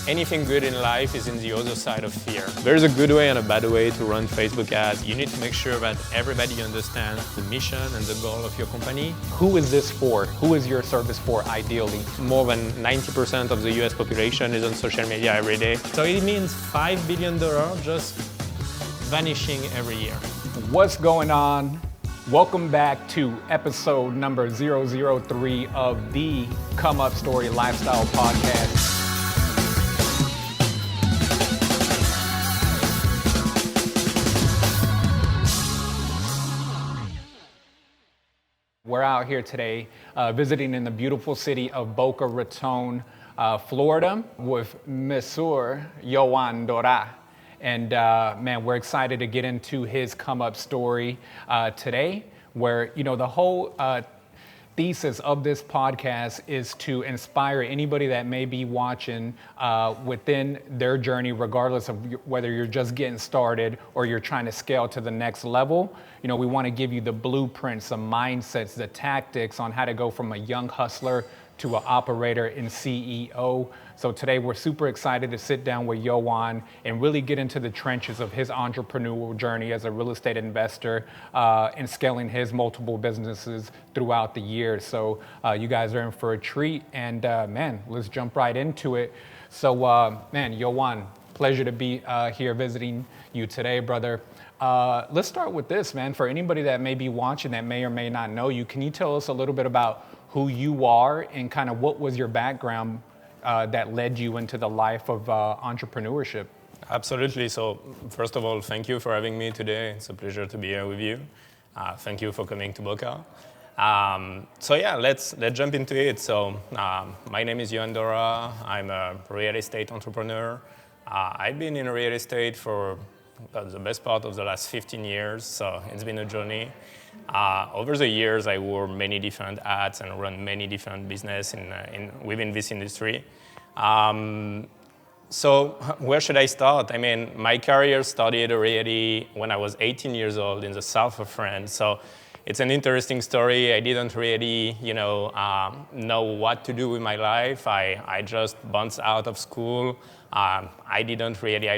anything good in life is in the other side of fear. There's a good way and a bad way to run Facebook ads. You need to make sure that everybody understands the mission and the goal of your company. Who is this for? Who is your service for ideally? More than 90% of the US population is on social media every day. So it means $5 billion just vanishing every year. What's going on? Welcome back to episode number 003 of the ComeUpStory Lifestyle Podcast. We're out here today visiting in the beautiful city of Boca Raton, Florida with Monsieur Yoann Dorat. And man, we're excited to get into his come up story today, where, you know, the whole thesis of this podcast is to inspire anybody that may be watching within their journey, regardless of whether you're just getting started or you're trying to scale to the next level. You know, we want to give you the blueprints, the mindsets, the tactics on how to go from a young hustler to an operator and CEO. So today we're super excited to sit down with Yoann and really get into the trenches of his entrepreneurial journey as a real estate investor and scaling his multiple businesses throughout the years. So you guys are in for a treat, and man, let's jump right into it. So man, Yoann, pleasure to be here visiting you today, brother. Let's start with this, man. For anybody that may be watching that may or may not know you, can you tell us a little bit about who you are and kind of what was your background that led you into the life of entrepreneurship? Absolutely. So first of all, thank you for having me today. It's a pleasure to be here with you. Thank you for coming to Boca. So yeah, let's jump into it. So my name is Yoann Dorat. I'm a real estate entrepreneur. I've been in real estate for the best part of the last 15 years, so it's been a journey. Over the years, I wore many different hats and run many different businesses within this industry. So where should I start? I mean, my career started already when I was 18 years old in the south of France. So it's an interesting story. I didn't really, know what to do with my life. I just bounced out of school. I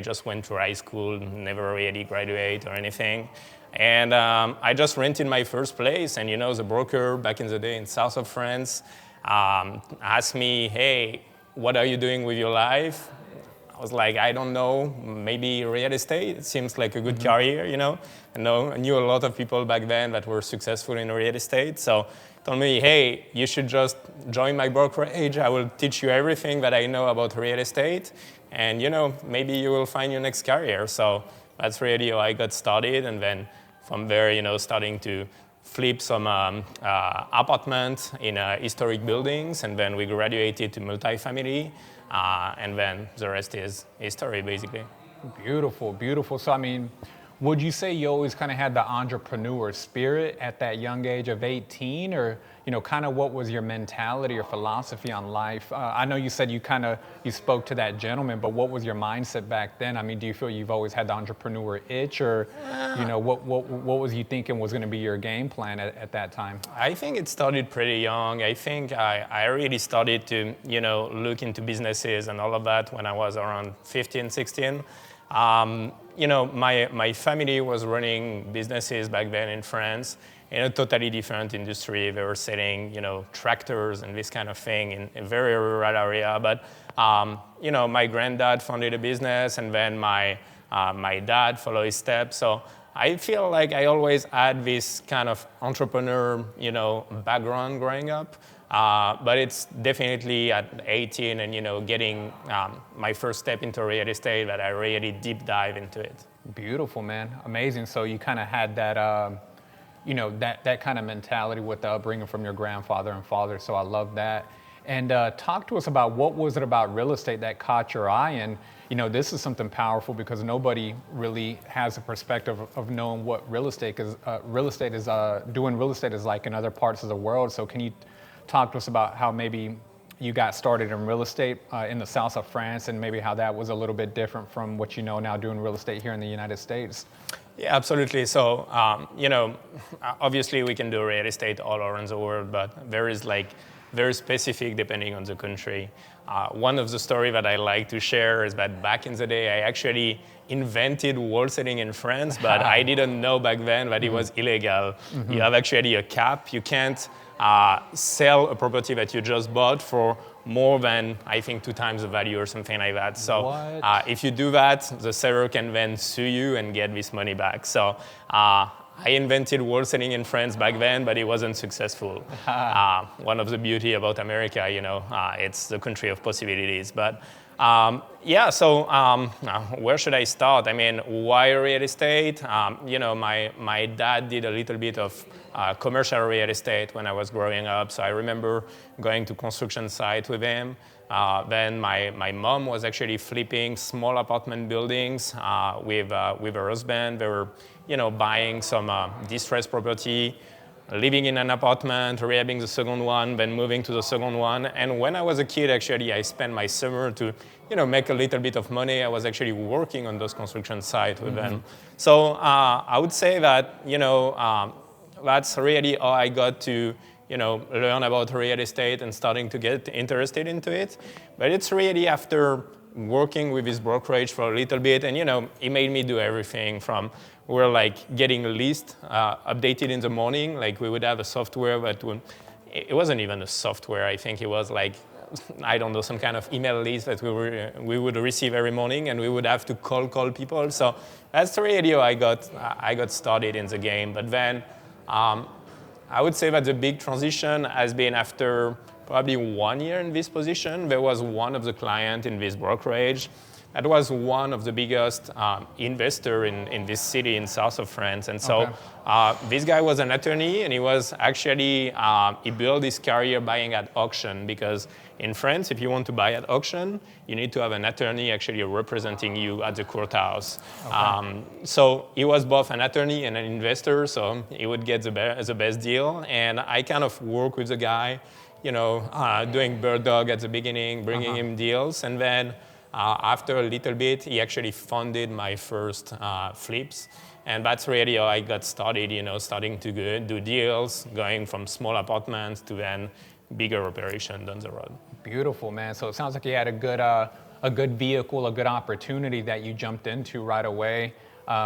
just went to high school, never really graduate or anything. And I just rented my first place, and the broker back in the day in south of France asked me, hey, what are you doing with your life? I was like, I don't know, maybe real estate. It seems like a good career, I knew a lot of people back then that were successful in real estate. So told me, hey, you should just join my brokerage. I will teach you everything that I know about real estate. And, maybe you will find your next career. So that's really how I got started. And then from there, starting to flip some apartments in historic buildings. And then we graduated to multifamily. And then the rest is history, basically. Beautiful, beautiful. So, I mean, would you say you always kind of had the entrepreneur spirit at that young age of 18, or, kind of what was your mentality or philosophy on life? I know you said you spoke to that gentleman, but what was your mindset back then? I mean, do you feel you've always had the entrepreneur itch, or, what was you thinking was going to be your game plan at that time? I think it started pretty young. I think I really started to, look into businesses and all of that when I was around 15, 16. My family was running businesses back then in France in a totally different industry. They were selling, tractors and this kind of thing in a very rural area. But, my granddad founded a business, and then my dad followed his steps. So I feel like I always had this kind of entrepreneur, background growing up. But it's definitely at 18 and, getting my first step into real estate that I really deep dive into it. Beautiful, man. Amazing. So you kind of had that, that kind of mentality with the upbringing from your grandfather and father. So I love that. And talk to us about what was it about real estate that caught your eye? And, this is something powerful because nobody really has a perspective of knowing what real estate is. Doing real estate is like in other parts of the world. So can you talk to us about how maybe you got started in real estate in the south of France, and maybe how that was a little bit different from what you know now doing real estate here in the United States? Yeah, absolutely. So, obviously we can do real estate all around the world, but there is like very specific depending on the country. One of the stories that I like to share is that back in the day, I actually invented wholesaling in France, but I didn't know back then that it was illegal. You have actually a cap. You can't sell a property that you just bought for more than, I think, 2 times the value or something like that. So if you do that, the seller can then sue you and get this money back. So I invented wholesaling in France back then, but it wasn't successful. One of the beauty about America, it's the country of possibilities. But where should I start? I mean, why real estate? My dad did a little bit of commercial real estate when I was growing up. So I remember going to construction site with him. Then my mom was actually flipping small apartment buildings with her husband. They were, buying some distressed property, living in an apartment, rehabbing the second one, then moving to the second one. And when I was a kid, actually, I spent my summer to, make a little bit of money. I was actually working on those construction sites with them. So I would say that, that's really how I got to, learn about real estate and starting to get interested into it. But it's really after working with this brokerage for a little bit, and it made me do everything from we're like getting a list updated in the morning. Like we would have a software that it wasn't even a software. I think it was like, I don't know, some kind of email list that we would receive every morning, and we would have to call people. So that's really how I got started in the game. But then I would say that the big transition has been after probably 1 year in this position. There was one of the clients in this brokerage that was one of the biggest investor in this city in south of France. And so this guy was an attorney, and he was actually, he built his career buying at auction, because in France, if you want to buy at auction, you need to have an attorney actually representing you at the courthouse. So he was both an attorney and an investor, so he would get the best deal. And I kind of worked with the guy, doing bird dog at the beginning, bringing him deals. And then after a little bit, he actually funded my first flips. And that's really how I got started, starting to do deals, going from small apartments to then bigger operation down the road. Beautiful, man. So it sounds like you had a good vehicle, a good opportunity that you jumped into right away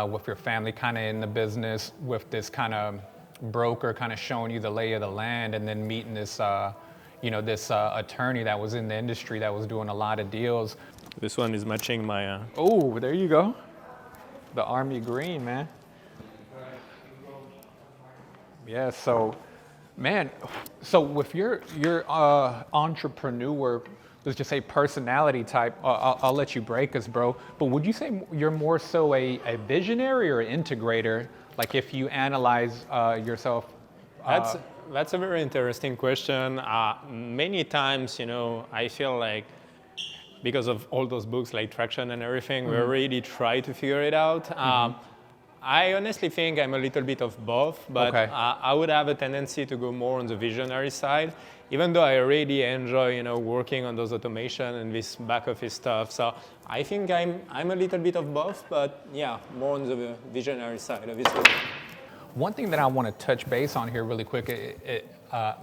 with your family kind of in the business, with this kind of broker kind of showing you the lay of the land, and then meeting this, this attorney that was in the industry that was doing a lot of deals. This one is matching my... Oh, there you go. The army green, man. Yeah, so, man, so with your entrepreneur, let's just say personality type, I'll let you break us, bro, but would you say you're more so a visionary or an integrator, like if you analyze yourself? That's a very interesting question. Many times, I feel like because of all those books like Traction and everything, we really try to figure it out. I honestly think I'm a little bit of both, but I would have a tendency to go more on the visionary side, even though I really enjoy, working on those automation and this back office stuff. So I think I'm a little bit of both, but yeah, more on the visionary side, obviously. One thing that I want to touch base on here really quick,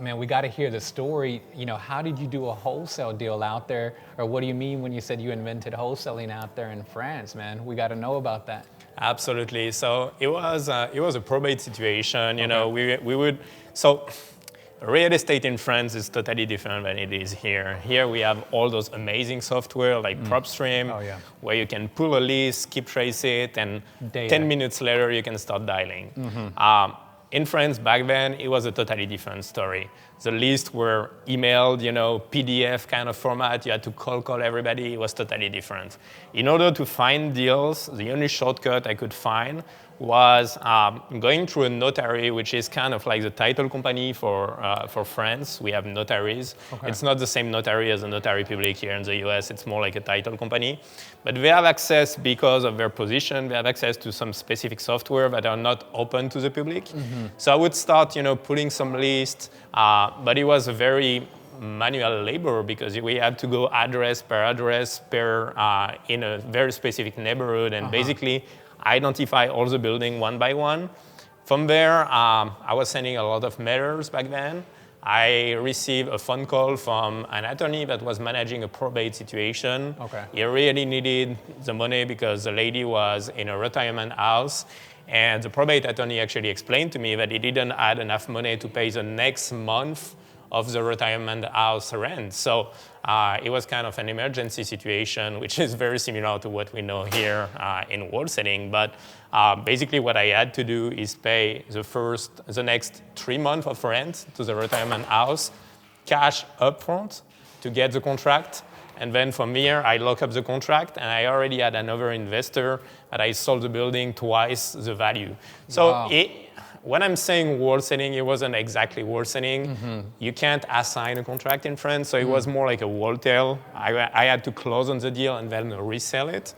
man, we got to hear the story. How did you do a wholesale deal out there? Or what do you mean when you said you invented wholesaling out there in France, man? We got to know about that. Absolutely. So it was a probate situation. Real estate in France is totally different than it is here. Here we have all those amazing software like PropStream, where you can pull a list, skip trace it, and 10 minutes later you can start dialing. In France back then, it was a totally different story. The lists were emailed, PDF kind of format. You had to call everybody. It was totally different. In order to find deals, the only shortcut I could find was going through a notary, which is kind of like the title company for France. We have notaries. It's not the same notary as a notary public here in the US. It's more like a title company. But they have access, because of their position, they have access to some specific software that are not open to the public. So I would start, pulling some lists, but it was a very manual labor, because we had to go address per in a very specific neighborhood, and basically identify all the buildings one by one. From there, I was sending a lot of mailers back then. I received a phone call from an attorney that was managing a probate situation. Okay. He really needed the money because the lady was in a retirement house. And the probate attorney actually explained to me that he didn't add enough money to pay the next month of the retirement house rent. So it was kind of an emergency situation, which is very similar to what we know here in wholesaling. But basically what I had to do is pay the next 3 months of rent to the retirement house, cash upfront to get the contract. And then from here, I lock up the contract, and I already had another investor that I sold the building twice the value. So wow. When I'm saying wholesaling, it wasn't exactly wholesaling. You can't assign a contract in France, so it was more like a wholesale. I had to close on the deal and then resell it.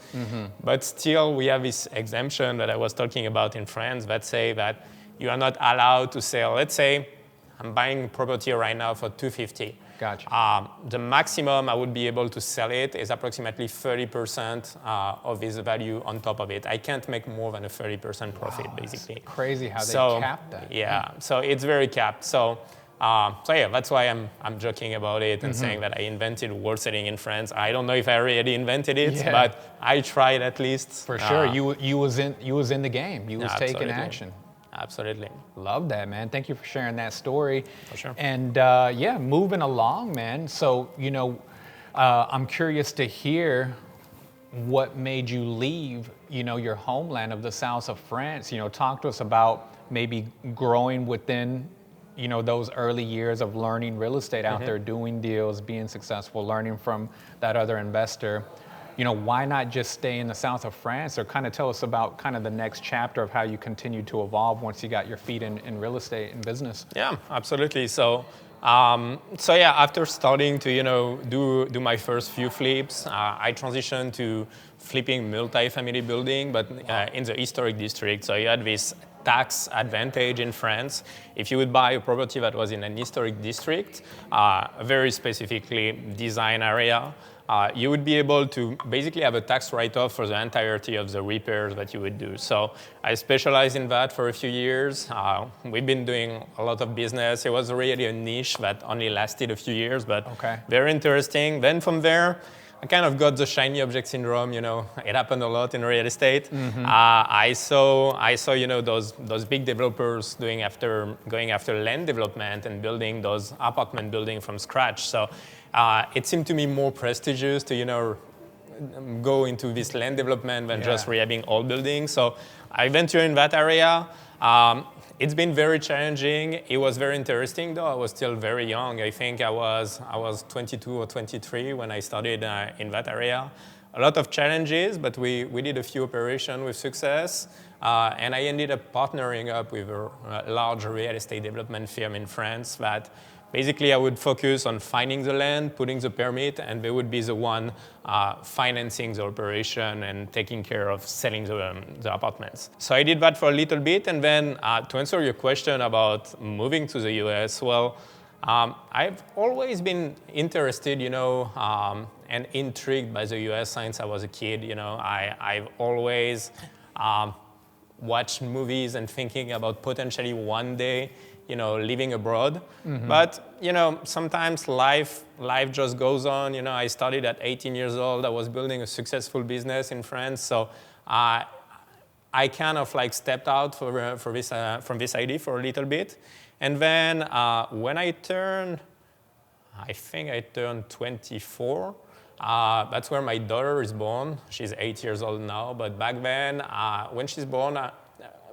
But still, we have this exemption that I was talking about in France that say that you are not allowed to sell. Let's say I'm buying property right now for $250. Gotcha. The maximum I would be able to sell it is approximately 30% of its value on top of it. I can't make more than a 30% profit, basically. It's crazy how they cap that. Yeah, so it's very capped. So yeah, that's why I'm joking about it and saying that I invented wholesaling in France. I don't know if I really invented it, but I tried at least. For sure, you was in the game. You was taking action. Absolutely. Love that, man. Thank you for sharing that story. For sure. And yeah, moving along, man. So, I'm curious to hear what made you leave, your homeland of the south of France. Talk to us about maybe growing within, those early years of learning real estate out there, doing deals, being successful, learning from that other investor. Why not just stay in the south of France, or kind of tell us about kind of the next chapter of how you continued to evolve once you got your feet in real estate and business? Yeah, absolutely. So yeah, after starting to do my first few flips, I transitioned to flipping multi-family building, but in the historic district. So you had this tax advantage in France. If you would buy a property that was in an historic district, a very specifically designed area, you would be able to basically have a tax write-off for the entirety of the repairs that you would do. So I specialized in that for a few years. We've been doing a lot of business. It was really a niche that only lasted a few years, but very interesting. Then from there, I kind of got the shiny object syndrome. It happened a lot in real estate. I saw those big developers going after land development and building those apartment buildings from scratch. So it seemed to me more prestigious to go into this land development than just rehabbing old buildings. So I ventured in that area. It's been very challenging. It was very interesting, though. I was still very young. I think I was 22 or 23 when I started in that area. A lot of challenges, but we did a few operations with success. And I ended up partnering up with a large real estate development firm in France that basically I would focus on finding the land, putting the permit, and they would be the one financing the operation and taking care of selling the apartments. So I did that for a little bit, and then to answer your question about moving to the US, well, I've always been interested, and intrigued by the US since I was a kid. I've always watched movies and thinking about potentially one day living abroad. But, sometimes life just goes on. I started at 18 years old. I was building a successful business in France. So I kind of stepped out from this idea for a little bit. And then when I turned 24, that's where my daughter is born. She's 8 years old now. But back then, when she's born,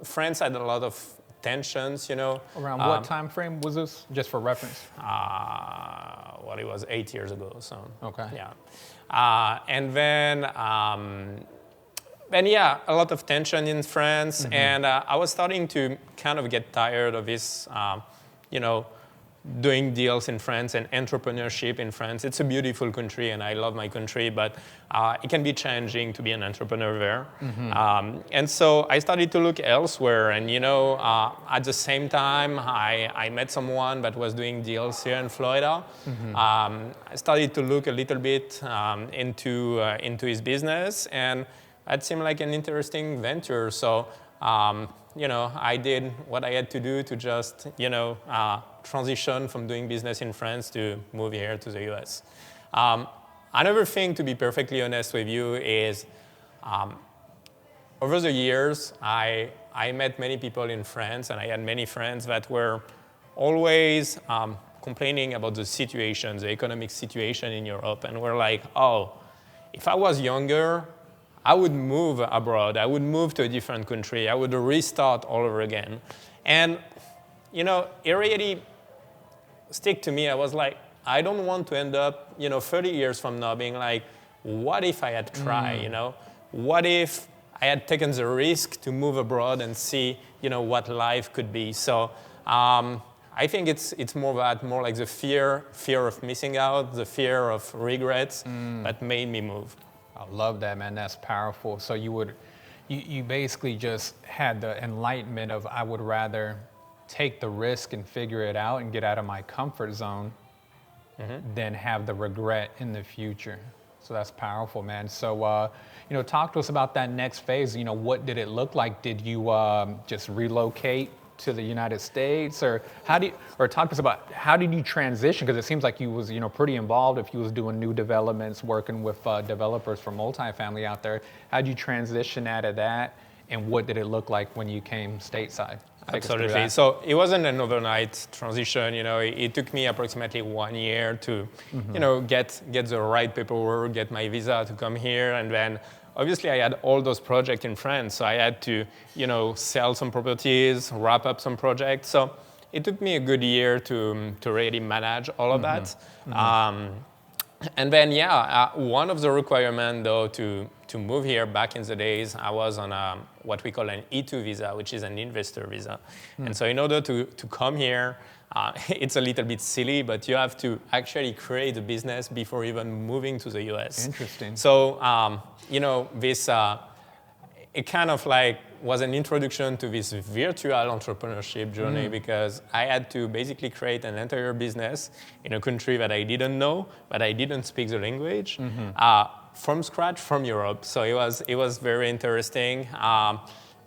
France had a lot of tensions, Around what time frame was this, just for reference? Well, it was 8 years ago, so. Okay. Yeah. And then yeah, a lot of tension in France, and I was starting to kind of get tired of this, doing deals in France and entrepreneurship in France. It's a beautiful country, and I love my country, but it can be challenging to be an entrepreneur there. And so I started to look elsewhere, and at the same time, I met someone that was doing deals here in Florida. I started to look a little bit into his business, and that seemed like an interesting venture. So I did what I had to do to just transition from doing business in France to move here to the US. Another thing, to be perfectly honest with you, is over the years, I met many people in France, and I had many friends that were always complaining about the situation, the economic situation in Europe, and were like, oh, if I was younger, I would move abroad, I would move to a different country, I would restart all over again. And, you know, it really stuck to me. I was like, I don't want to end up, 30 years from now being like, what if I had tried, What if I had taken the risk to move abroad and see, what life could be? So I think it's more like the fear of missing out, the fear of regrets that made me move. I love that, man. That's powerful. So you basically just had the enlightenment of, I would rather take the risk and figure it out and get out of my comfort zone than have the regret in the future. So that's powerful, man. So, talk to us about that next phase. What did it look like? Did you just relocate to the United States, or talk to us about how did you transition? Because it seems like you was, pretty involved if you was doing new developments, working with developers for multifamily out there. How did you transition out of that, and what did it look like when you came stateside? Absolutely. So it wasn't an overnight transition. It took me approximately 1 year to, get the right paperwork, get my visa to come here, and then obviously I had all those projects in France. So I had to, sell some properties, wrap up some projects. So it took me a good year to really manage all of that. And then, one of the requirements, though, to move here back in the days, I was on what we call an E2 visa, which is an investor visa. And so in order to come here, it's a little bit silly, but you have to actually create a business before even moving to the US. Interesting. So, this, it kind of like was an introduction to this virtual entrepreneurship journey because I had to basically create an entire business in a country that I didn't know, but I didn't speak the language, from scratch, from Europe. So it was very interesting.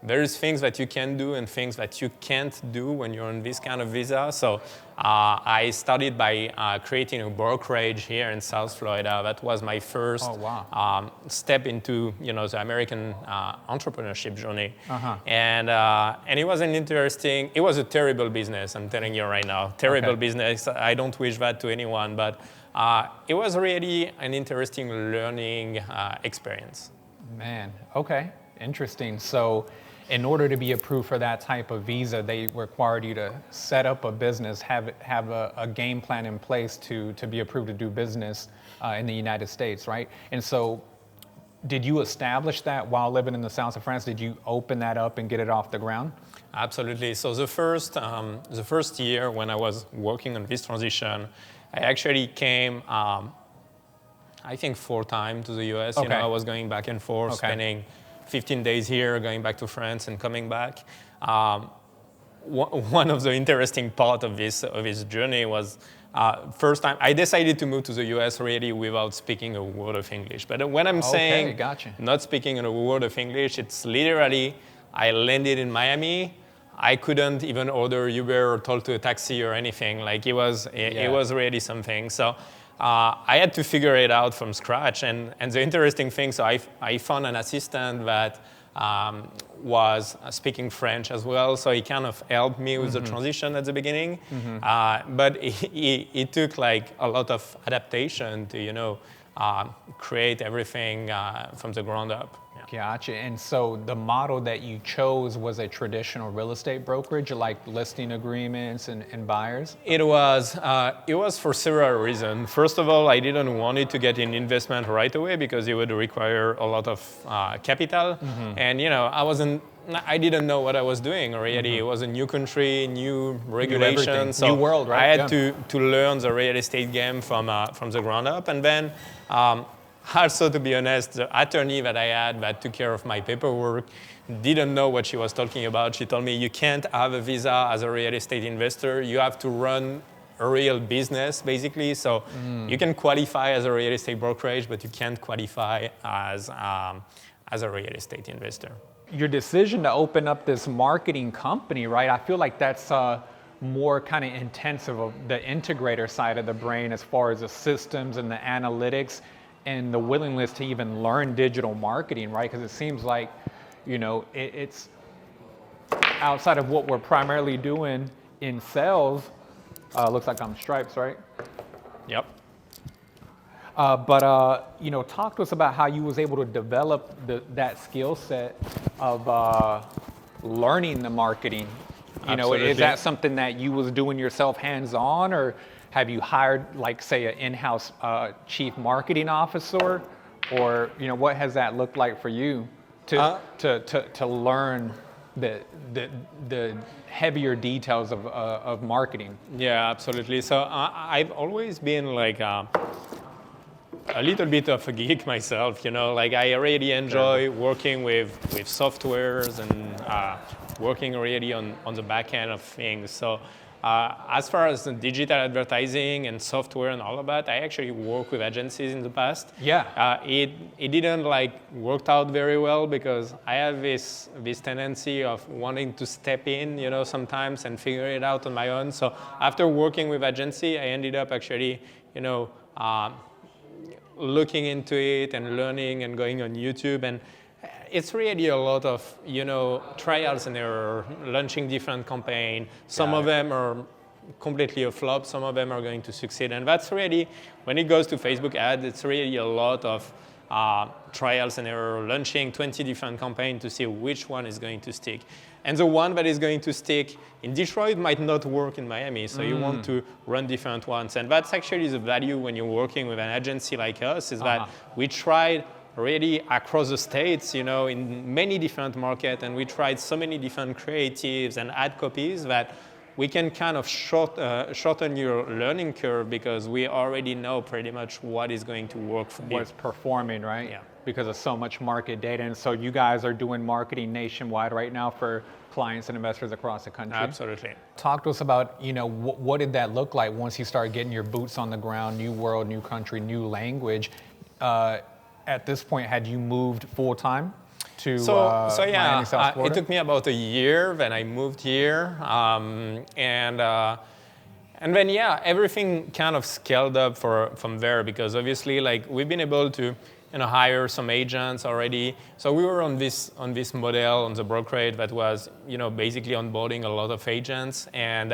There's things that you can do and things that you can't do when you're on this kind of visa. So I started by creating a brokerage here in South Florida. That was my first step into the American entrepreneurship journey. And it was it was a terrible business, I'm telling you right now. Terrible business. I don't wish that to anyone, but it was really an interesting learning experience. Man, okay, interesting. So in order to be approved for that type of visa, they required you to set up a business, have a game plan in place to be approved to do business in the United States, right? And so did you establish that while living in the south of France? Did you open that up and get it off the ground? Absolutely. So the first year when I was working on this transition, I actually came, I think 4 times to the US. I was going back and forth, spending 15 days here, going back to France and coming back. One of the interesting part of this journey was first time I decided to move to the US really without speaking a word of English. But when I'm saying not speaking a word of English, it's literally I landed in Miami. I couldn't even order Uber or talk to a taxi or anything. Like it was really something. So I had to figure it out from scratch. And the interesting thing, so I found an assistant that was speaking French as well. So he kind of helped me with the transition at the beginning. But it took like a lot of adaptation to, create everything from the ground up. Gotcha. And so the model that you chose was a traditional real estate brokerage, like listing agreements and buyers? It was for several reasons. First of all, I didn't want it to get an investment right away because it would require a lot of capital. And, I didn't know what I was doing really. It was a new country, new regulations. New world, right? I had to learn the real estate game from the ground up. And then also, to be honest, the attorney that I had that took care of my paperwork didn't know what she was talking about. She told me, you can't have a visa as a real estate investor. You have to run a real business, basically. So you can qualify as a real estate brokerage, but you can't qualify as a real estate investor. Your decision to open up this marketing company, right? I feel like that's more kind of intensive of the integrator side of the brain as far as the systems and the analytics and the willingness to even learn digital marketing, right? Because it seems like, it's outside of what we're primarily doing in sales. Looks like I'm stripes, right? Yep. But talk to us about how you was able to develop that skill set of learning the marketing. Absolutely. Is that something that you was doing yourself hands-on, or have you hired, like, say, an in-house chief marketing officer, or what has that looked like for you to learn the heavier details of marketing? Yeah, absolutely. So I've always been like a little bit of a geek myself, like I really enjoy working with softwares and working really on the back end of things. So as far as the digital advertising and software and all of that, I actually worked with agencies in the past. Yeah. It didn't worked out very well because I have this tendency of wanting to step in, sometimes and figure it out on my own. So after working with agency, I ended up actually, looking into it and learning and going on YouTube, and it's really a lot of trials and error, launching different campaigns. Some of them are completely a flop, some of them are going to succeed, and that's really, when it goes to Facebook ads, it's really a lot of trials and error, launching 20 different campaigns to see which one is going to stick. And the one that is going to stick in Detroit might not work in Miami, so you want to run different ones. And that's actually the value when you're working with an agency like us, is that we tried really across the states, in many different markets, and we tried so many different creatives and ad copies that we can kind of shorten your learning curve because we already know pretty much what is going to work for you. What's performing, right? Yeah. Because of so much market data. And so you guys are doing marketing nationwide right now for clients and investors across the country. Absolutely. Talk to us about, what did that look like once you started getting your boots on the ground, new world, new country, new language. At this point, had you moved full-time to Miami, South Florida? It took me about a year when I moved here. And then, everything kind of scaled up from there because obviously, we've been able to hire some agents already. So we were on this model on the brokerage that was, basically onboarding a lot of agents and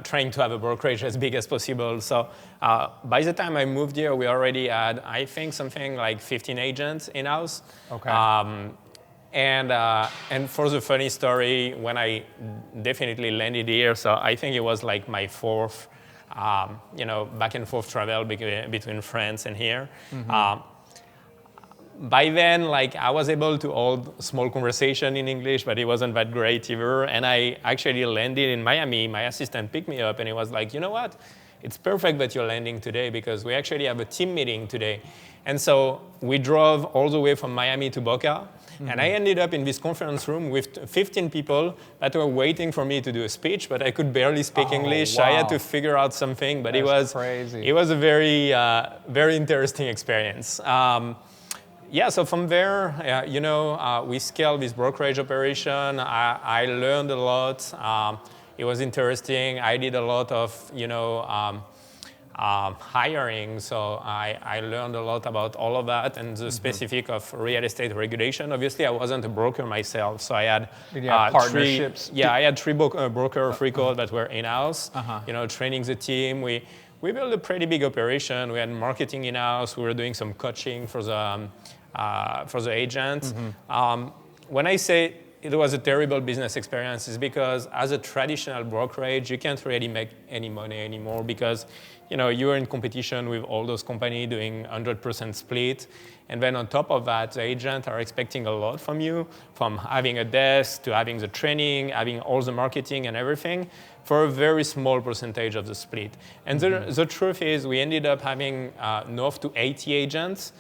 trying to have a brokerage as big as possible. So by the time I moved here, we already had, I think, something like 15 agents in-house. Okay. And for the funny story, when I definitely landed here, so I think it was like my fourth, back and forth travel between France and here. By then, I was able to hold small conversation in English, but it wasn't that great either. And I actually landed in Miami. My assistant picked me up and he was like, you know what? It's perfect that you're landing today because we actually have a team meeting today. And so we drove all the way from Miami to Boca. And I ended up in this conference room with 15 people that were waiting for me to do a speech, but I could barely speak English. Wow. I had to figure out something, but That's crazy. It was a very, very interesting experience. So from there, we scaled this brokerage operation. I learned a lot. It was interesting. I did a lot of, hiring. So I learned a lot about all of that and the specific of real estate regulation. Obviously, I wasn't a broker myself, so I had partnerships. I had three broker of record that were in-house. Training the team. We built a pretty big operation. We had marketing in-house. We were doing some coaching for the agents. When I say it was a terrible business experience, it's because as a traditional brokerage, you can't really make any money anymore because you're in competition with all those companies doing 100% split. And then on top of that, the agents are expecting a lot from you, from having a desk to having the training, having all the marketing and everything for a very small percentage of the split. And the truth is we ended up having north to 80 agents,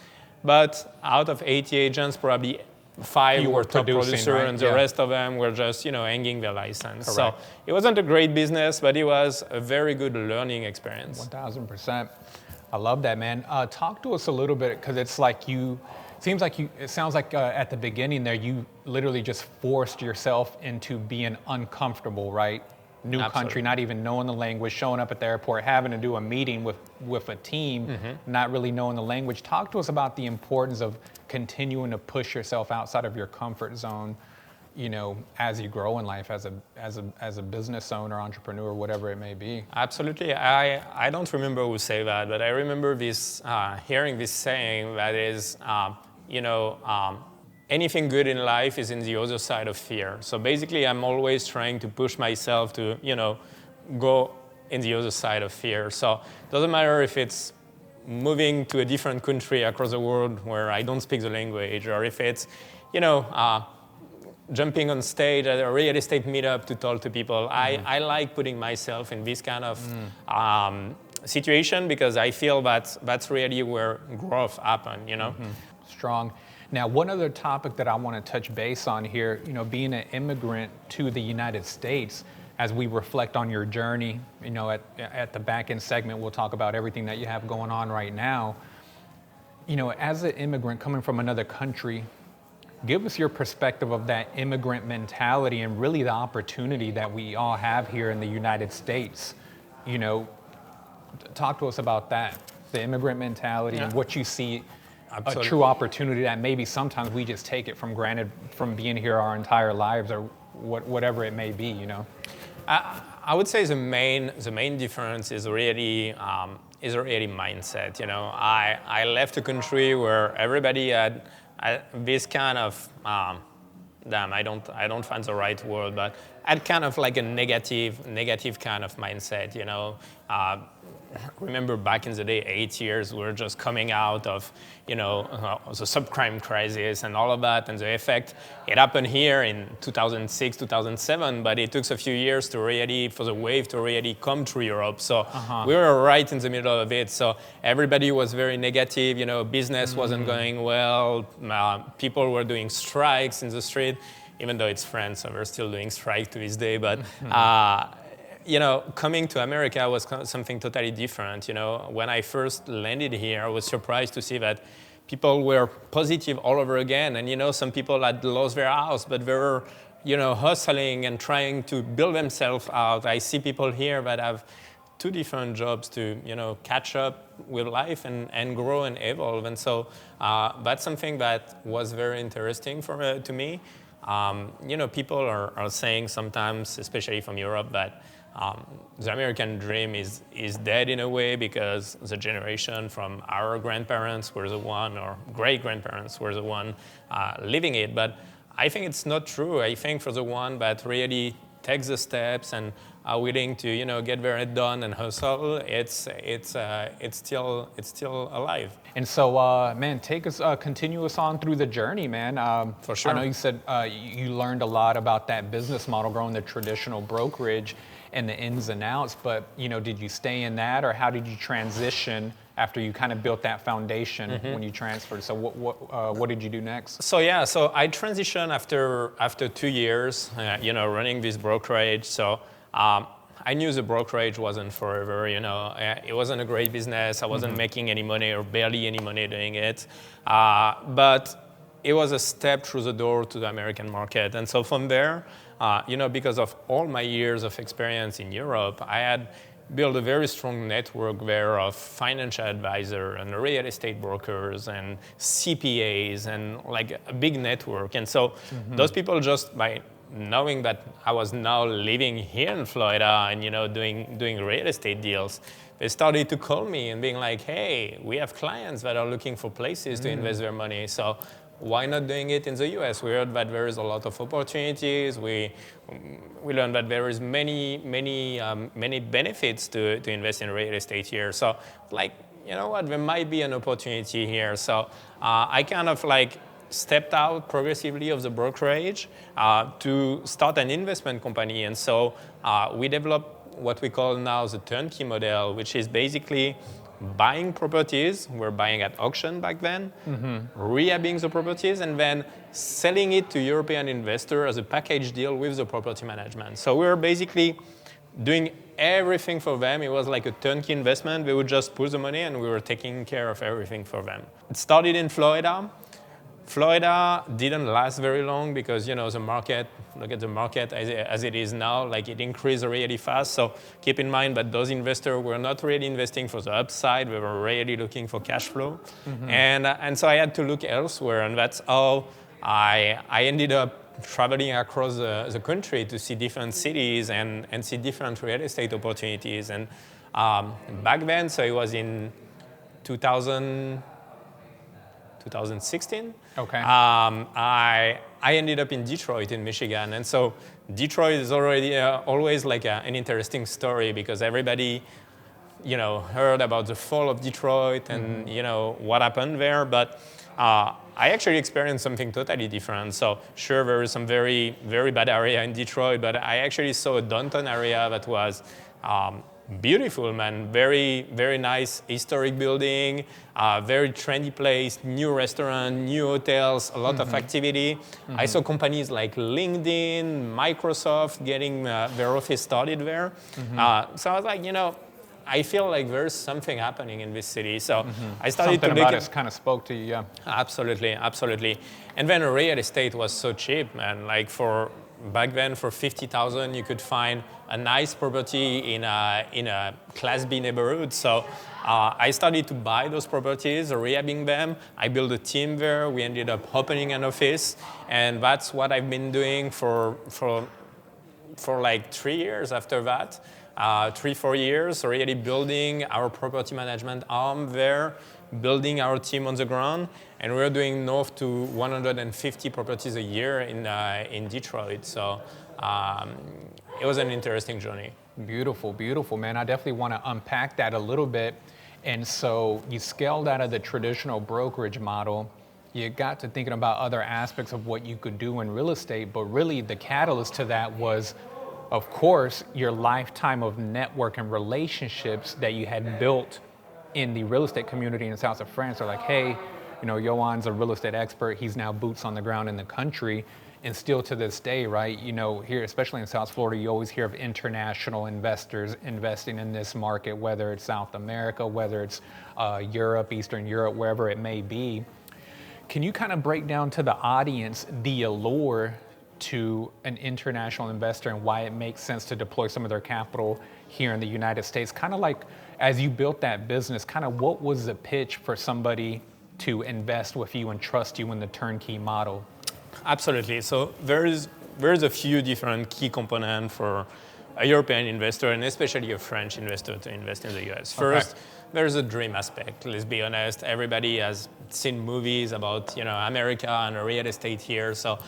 but out of 80 agents, probably 5 were top producer, right? And the rest of them were just, hanging their license. Correct. So it wasn't a great business, but it was a very good learning experience. 1000%. I love that, man. Talk to us a little bit, because it's like it sounds like at the beginning there, you literally just forced yourself into being uncomfortable, right? new country, not even knowing the language, showing up at the airport, having to do a meeting with a team, not really knowing the language. Talk to us about the importance of continuing to push yourself outside of your comfort zone, you know, as you grow in life as a business owner, entrepreneur, whatever it may be. Absolutely. I don't remember who said that, but I remember this hearing this saying that is, anything good in life is in the other side of fear. So basically, I'm always trying to push myself to, go in the other side of fear. So it doesn't matter if it's moving to a different country across the world where I don't speak the language, or if it's, jumping on stage at a real estate meetup to talk to people. I like putting myself in this kind of situation, because I feel that's really where growth happens, Strong. Now, one other topic that I want to touch base on here, being an immigrant to the United States, as we reflect on your journey, at the back end segment, we'll talk about everything that you have going on right now. As an immigrant coming from another country, give us your perspective of that immigrant mentality and really the opportunity that we all have here in the United States. Talk to us about that, the immigrant mentality and what you see. Absolutely. A true opportunity that maybe sometimes we just take it for granted from being here our entire lives, or whatever it may be, I would say the main difference is really mindset. I left a country where everybody had this kind of I don't find the right word, but had kind of like a negative kind of mindset. Remember back in the day, 8 years, we were just coming out of, the subprime crisis and all of that, and the effect, it happened here in 2006, 2007, but it took a few years for the wave to really come through Europe. So we were right in the middle of it. So everybody was very negative, business wasn't going well, people were doing strikes in the street, even though it's France, so we're still doing strikes to this day, but coming to America was something totally different. When I first landed here, I was surprised to see that people were positive all over again. And, some people had lost their house, but they were, hustling and trying to build themselves out. I see people here that have 2 different jobs to, catch up with life and grow and evolve. And so that's something that was very interesting to me. People are saying sometimes, especially from Europe, that the American dream is dead in a way, because the generation from our grandparents were the one, or great-grandparents were the one living it. But I think it's not true. I think for the one that really takes the steps and are willing to get their head done and hustle, it's still alive. And so, continue us on through the journey, man. For sure. I know you said you learned a lot about that business model, growing the traditional brokerage and the ins and outs, but did you stay in that, or how did you transition after you kind of built that foundation when you transferred? So what did you do next? So I transitioned after 2 years, running this brokerage. So I knew the brokerage wasn't forever. It wasn't a great business. I wasn't making any money, or barely any money doing it, but it was a step through the door to the American market. And so from there, because of all my years of experience in Europe, I had built a very strong network there of financial advisors and real estate brokers and CPAs, and like a big network. And so those people, just by knowing that I was now living here in Florida and doing real estate deals, they started to call me and being like, hey, we have clients that are looking for places to invest their money. So why not doing it in the US? We heard that there is a lot of opportunities. We learned that there is many benefits to invest in real estate here. So there might be an opportunity here. So I kind of stepped out progressively of the brokerage to start an investment company. And so we developed what we call now the turnkey model, which is basically buying properties. We're buying at auction back then, rehabbing the properties, and then selling it to European investors as a package deal with the property management. So we were basically doing everything for them. It was like a turnkey investment. They would just put the money, and we were taking care of everything for them. It started in Florida. Florida didn't last very long because, the market, look at the market as it is now, like it increased really fast. So keep in mind that those investors were not really investing for the upside. We were really looking for cash flow. And so I had to look elsewhere. And that's how I ended up traveling across the country to see different cities and see different real estate opportunities. And back then, so it was in 2016. Okay. I ended up in Detroit in Michigan, and so Detroit is already always like an interesting story because everybody, heard about the fall of Detroit and what happened there, but I actually experienced something totally different. So sure, there was some very, very bad area in Detroit, but I actually saw a downtown area that was beautiful, man. Very, very nice historic building, very trendy place, new restaurant, new hotels, a lot of activity. I saw companies like LinkedIn, Microsoft getting their office started there. So I was like, I feel like there's something happening in this city. So I started Something to look about at it kind of spoke to you, yeah. Absolutely, absolutely. And then real estate was so cheap, man. Like back then, for $50,000, you could find a nice property in a Class B neighborhood. So I started to buy those properties, rehabbing them. I built a team there. We ended up opening an office, and that's what I've been doing for like 3 years after that. 3-4 years, really building our property management arm there, building our team on the ground, and we're doing north to 150 properties a year in Detroit. So it was an interesting journey. Beautiful, beautiful, man. I definitely want to unpack that a little bit. And so you scaled out of the traditional brokerage model. You got to thinking about other aspects of what you could do in real estate, but really the catalyst to that was, of course, your lifetime of network and relationships that you had built in the real estate community in the south of France. They're like, hey, Yoann's a real estate expert. He's now boots on the ground in the country. And still to this day, right, here, especially in South Florida, you always hear of international investors investing in this market, whether it's South America, whether it's Europe, Eastern Europe, wherever it may be. Can you kind of break down to the audience the allure to an international investor and why it makes sense to deploy some of their capital here in the United States? Kind of like as you built that business, kind of what was the pitch for somebody to invest with you and trust you in the turnkey model? Absolutely. So there's a few different key components for a European investor and especially a French investor to invest in the US. First, there's a dream aspect. Let's be honest. Everybody has seen movies about America and real estate here. So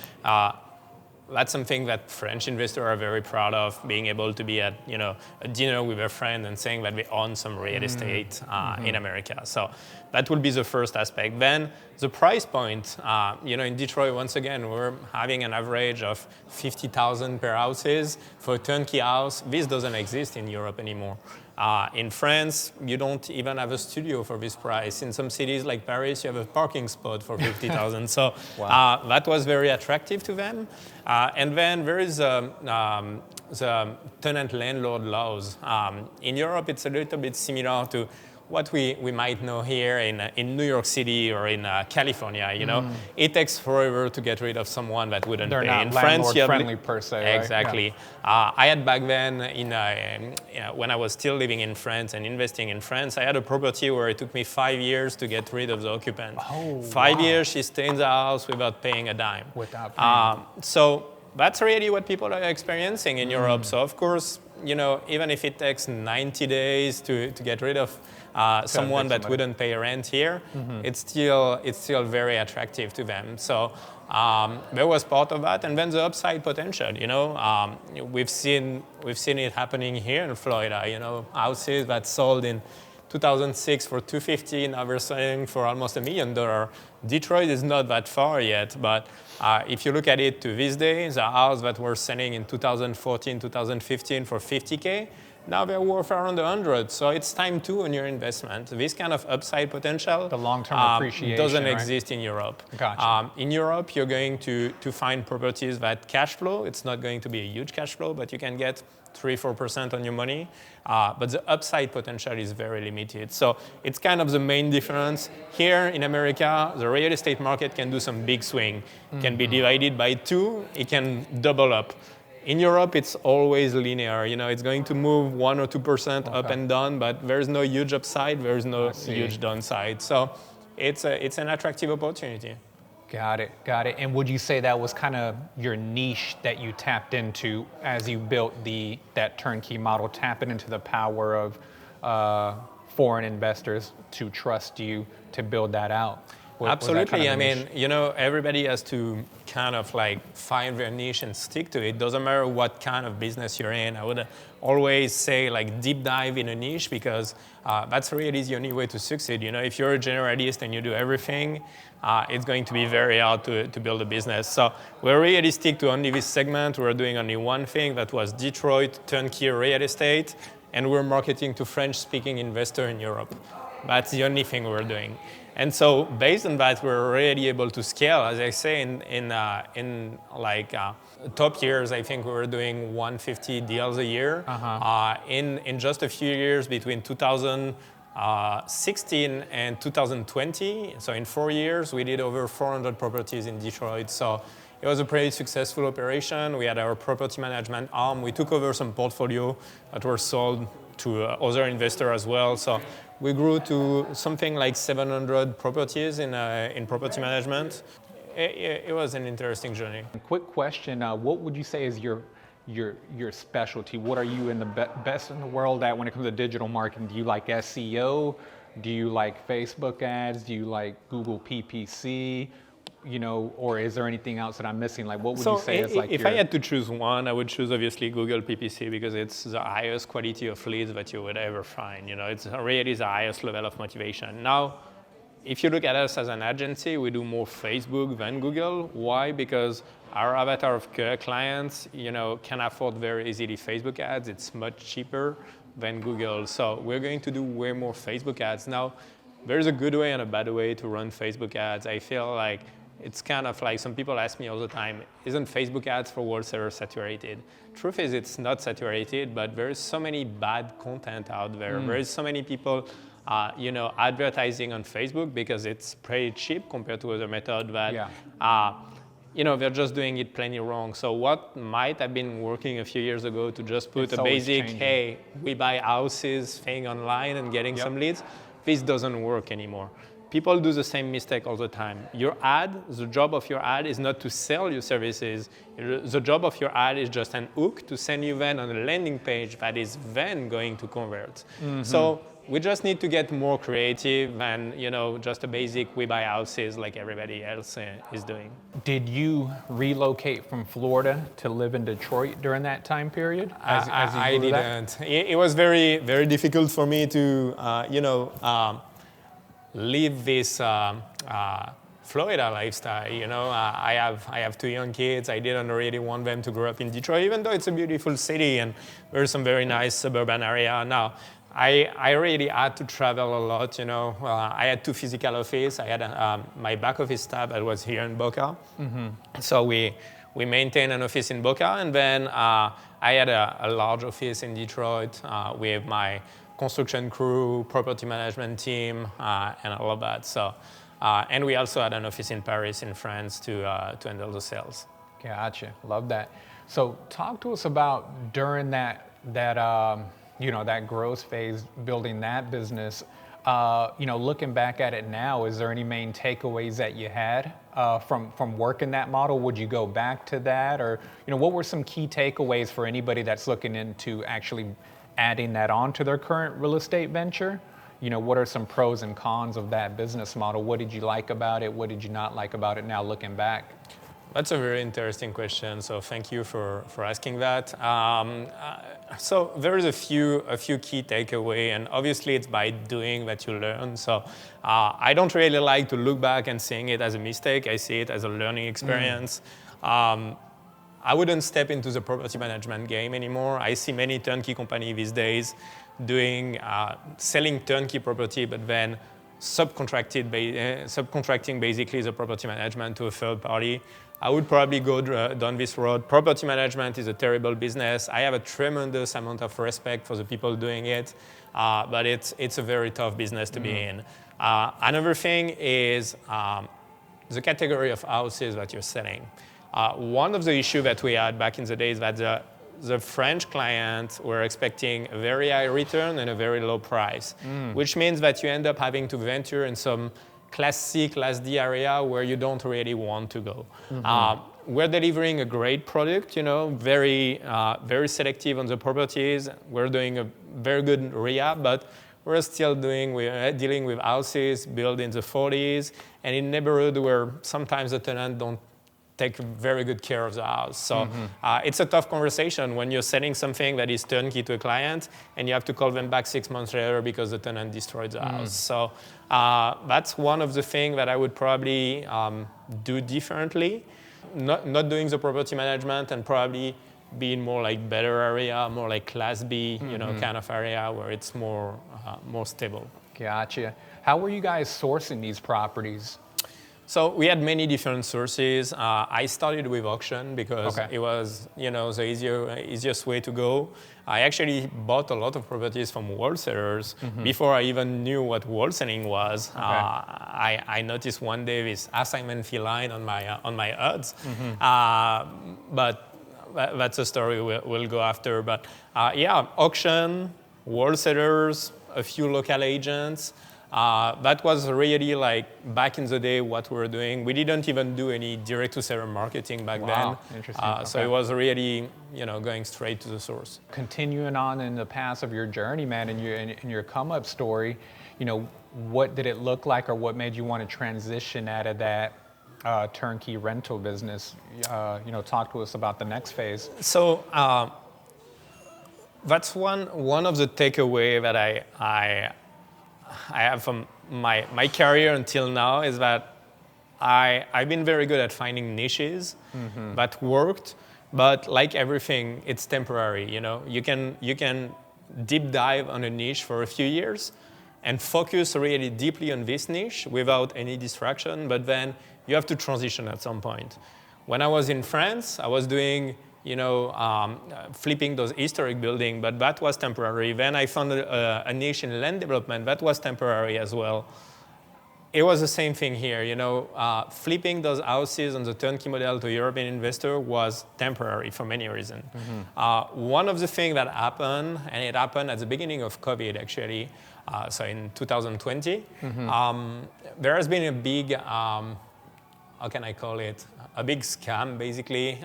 that's something that French investors are very proud of, being able to be at a dinner with a friend and saying that they own some real estate in America. So that will be the first aspect. Then the price point, in Detroit, once again, we're having an average of $50,000 per houses for a turnkey house. This doesn't exist in Europe anymore. In France, you don't even have a studio for this price. In some cities like Paris, you have a parking spot for $50,000. So that was very attractive to them. And then there is the tenant-landlord laws. In Europe, it's a little bit similar to what we might know here in New York City or in California. It takes forever to get rid of someone that wouldn't pay. They're not in France, landlord-friendly per se, right? Exactly. Yeah. I had back then, when I was still living in France and investing in France, I had a property where it took me 5 years to get rid of the occupant. 5 years, she stayed in the house without paying a dime. Without paying. So that's really what people are experiencing in Europe. So of course, even if it takes 90 days to get rid of someone that wouldn't pay rent here, it's still very attractive to them. So there was part of that, and then the upside potential. We've seen it happening here in Florida. Houses that sold in 2006 for $250,000, now we're selling for almost $1 million. Detroit is not that far yet, but if you look at it to this day, the house that we're selling in 2014, 2015 for $50,000, Now they're worth around 100. So it's time to own your investment. This kind of upside potential, the long-term appreciation, doesn't right? exist in Europe. Gotcha. In Europe, you're going to find properties that cash flow. It's not going to be a huge cash flow, but you can get 3-4% on your money. But the upside potential is very limited. So it's kind of the main difference. Here in America, the real estate market can do some big swing. It can be divided by 2. It can double up. In Europe, it's always linear. It's going to move 1 or 2% up and down, but there's no huge upside. There's no huge downside. So it's an attractive opportunity. Got it. And would you say that was kind of your niche that you tapped into as you built that turnkey model, tapping into the power of foreign investors to trust you to build that out? Absolutely. I mean, everybody has to kind of find their niche and stick to it. Doesn't matter what kind of business you're in. I would always say deep dive in a niche, because that's really the only way to succeed. If you're a generalist and you do everything, it's going to be very hard to build a business. So we're really stick to only this segment. We're doing only one thing, that was Detroit turnkey real estate, and we're marketing to French-speaking investor in Europe. That's the only thing we're doing. And so based on that, we're already able to scale. As I say, in top years, I think we were doing 150 deals a year. In just a few years, between 2016 and 2020, so in 4 years, we did over 400 properties in Detroit. So it was a pretty successful operation. We had our property management arm. We took over some portfolio that were sold to other investors as well. So we grew to something like 700 properties in property management. It was an interesting journey. Quick question: what would you say is your specialty? What are you in the best in the world at when it comes to digital marketing? Do you like SEO? Do you like Facebook ads? Do you like Google PPC? Or is there anything else that I'm missing? What would you say is if I had to choose one, I would choose obviously Google PPC, because it's the highest quality of leads that you would ever find. It's really the highest level of motivation. Now, if you look at us as an agency, we do more Facebook than Google. Why? Because our avatar of clients, can afford very easily Facebook ads. It's much cheaper than Google. So we're going to do way more Facebook ads. Now, there's a good way and a bad way to run Facebook ads. I feel like it's kind of some people ask me all the time, isn't Facebook ads for wholesalers saturated? Truth is, it's not saturated, but there's so many bad content out there. There's so many people, advertising on Facebook, because it's pretty cheap compared to other methods that, they're just doing it plainly wrong. So what might have been working a few years ago to just put a basic, hey, we buy houses thing online and getting some leads, this doesn't work anymore. People do the same mistake all the time. Your ad, the job of your ad is not to sell your services. The job of your ad is just an hook to send you then on a landing page that is then going to convert. So we just need to get more creative than just a basic we buy houses like everybody else is doing. Did you relocate from Florida to live in Detroit during that time period? I didn't. It was very, very difficult for me to live this Florida lifestyle. I have 2 young kids. I didn't really want them to grow up in Detroit, even though it's a beautiful city and there's some very nice suburban area. Now, I really had to travel a lot. I had 2 physical offices. I had my back office staff that was here in Boca. So we maintained an office in Boca, and then I had a large office in Detroit with my construction crew, property management team, and all of that. So, and we also had an office in Paris, in France, to handle the sales. Gotcha, love that. So, talk to us about during that growth phase, building that business. Looking back at it now, is there any main takeaways that you had from working that model? Would you go back to that, or what were some key takeaways for anybody that's looking into actually adding that on to their current real estate venture? What are some pros and cons of that business model? What did you like about it? What did you not like about it now looking back? That's a very interesting question. So thank you for asking that. So there's a few key takeaways, and obviously it's by doing that you learn. So I don't really like to look back and seeing it as a mistake. I see it as a learning experience. I wouldn't step into the property management game anymore. I see many turnkey companies these days doing selling turnkey property, but then subcontracting basically the property management to a third party. I would probably go down this road. Property management is a terrible business. I have a tremendous amount of respect for the people doing it, but it's a very tough business to be in. Another thing is the category of houses that you're selling. One of the issues that we had back in the days that the French clients were expecting a very high return and a very low price, which means that you end up having to venture in some Class C, Class D area where you don't really want to go. We're delivering a great product, very selective on the properties. We're doing a very good rehab, but we're still dealing with houses built in the 40s and in neighborhood where sometimes the tenant don't take very good care of the house. So it's a tough conversation when you're selling something that is turnkey to a client and you have to call them back 6 months later because the tenant destroyed the house. So that's one of the things that I would probably do differently. Not doing the property management and probably being more like better area, more like Class B, kind of area where it's more stable. Gotcha. How were you guys sourcing these properties? So we had many different sources. I started with auction because it was, the easiest way to go. I actually bought a lot of properties from wholesalers before I even knew what wholesaling was. I noticed one day this assignment fee line on my ads, but that's a story we'll go after. But auction, wholesalers, a few local agents. That was really like back in the day what we were doing. We didn't even do any direct-to-seller marketing back then. Interesting. So it was really, going straight to the source. Continuing on in the path of your journey, man, in your come-up story, what did it look like, or what made you want to transition out of that turnkey rental business? Talk to us about the next phase. So that's one of the takeaway that I have from my career until now is that I've been very good at finding niches that worked, but like everything, it's temporary. You can deep dive on a niche for a few years and focus really deeply on this niche without any distraction, but then you have to transition at some point. When I was in France, I was doing flipping those historic buildings, but that was temporary. Then I found a niche in land development that was temporary as well. It was the same thing here, flipping those houses on the turnkey model to European investor was temporary for many reasons. One of the things that happened, and it happened at the beginning of COVID actually, so in 2020, there has been a big, how can I call it? A big scam, basically.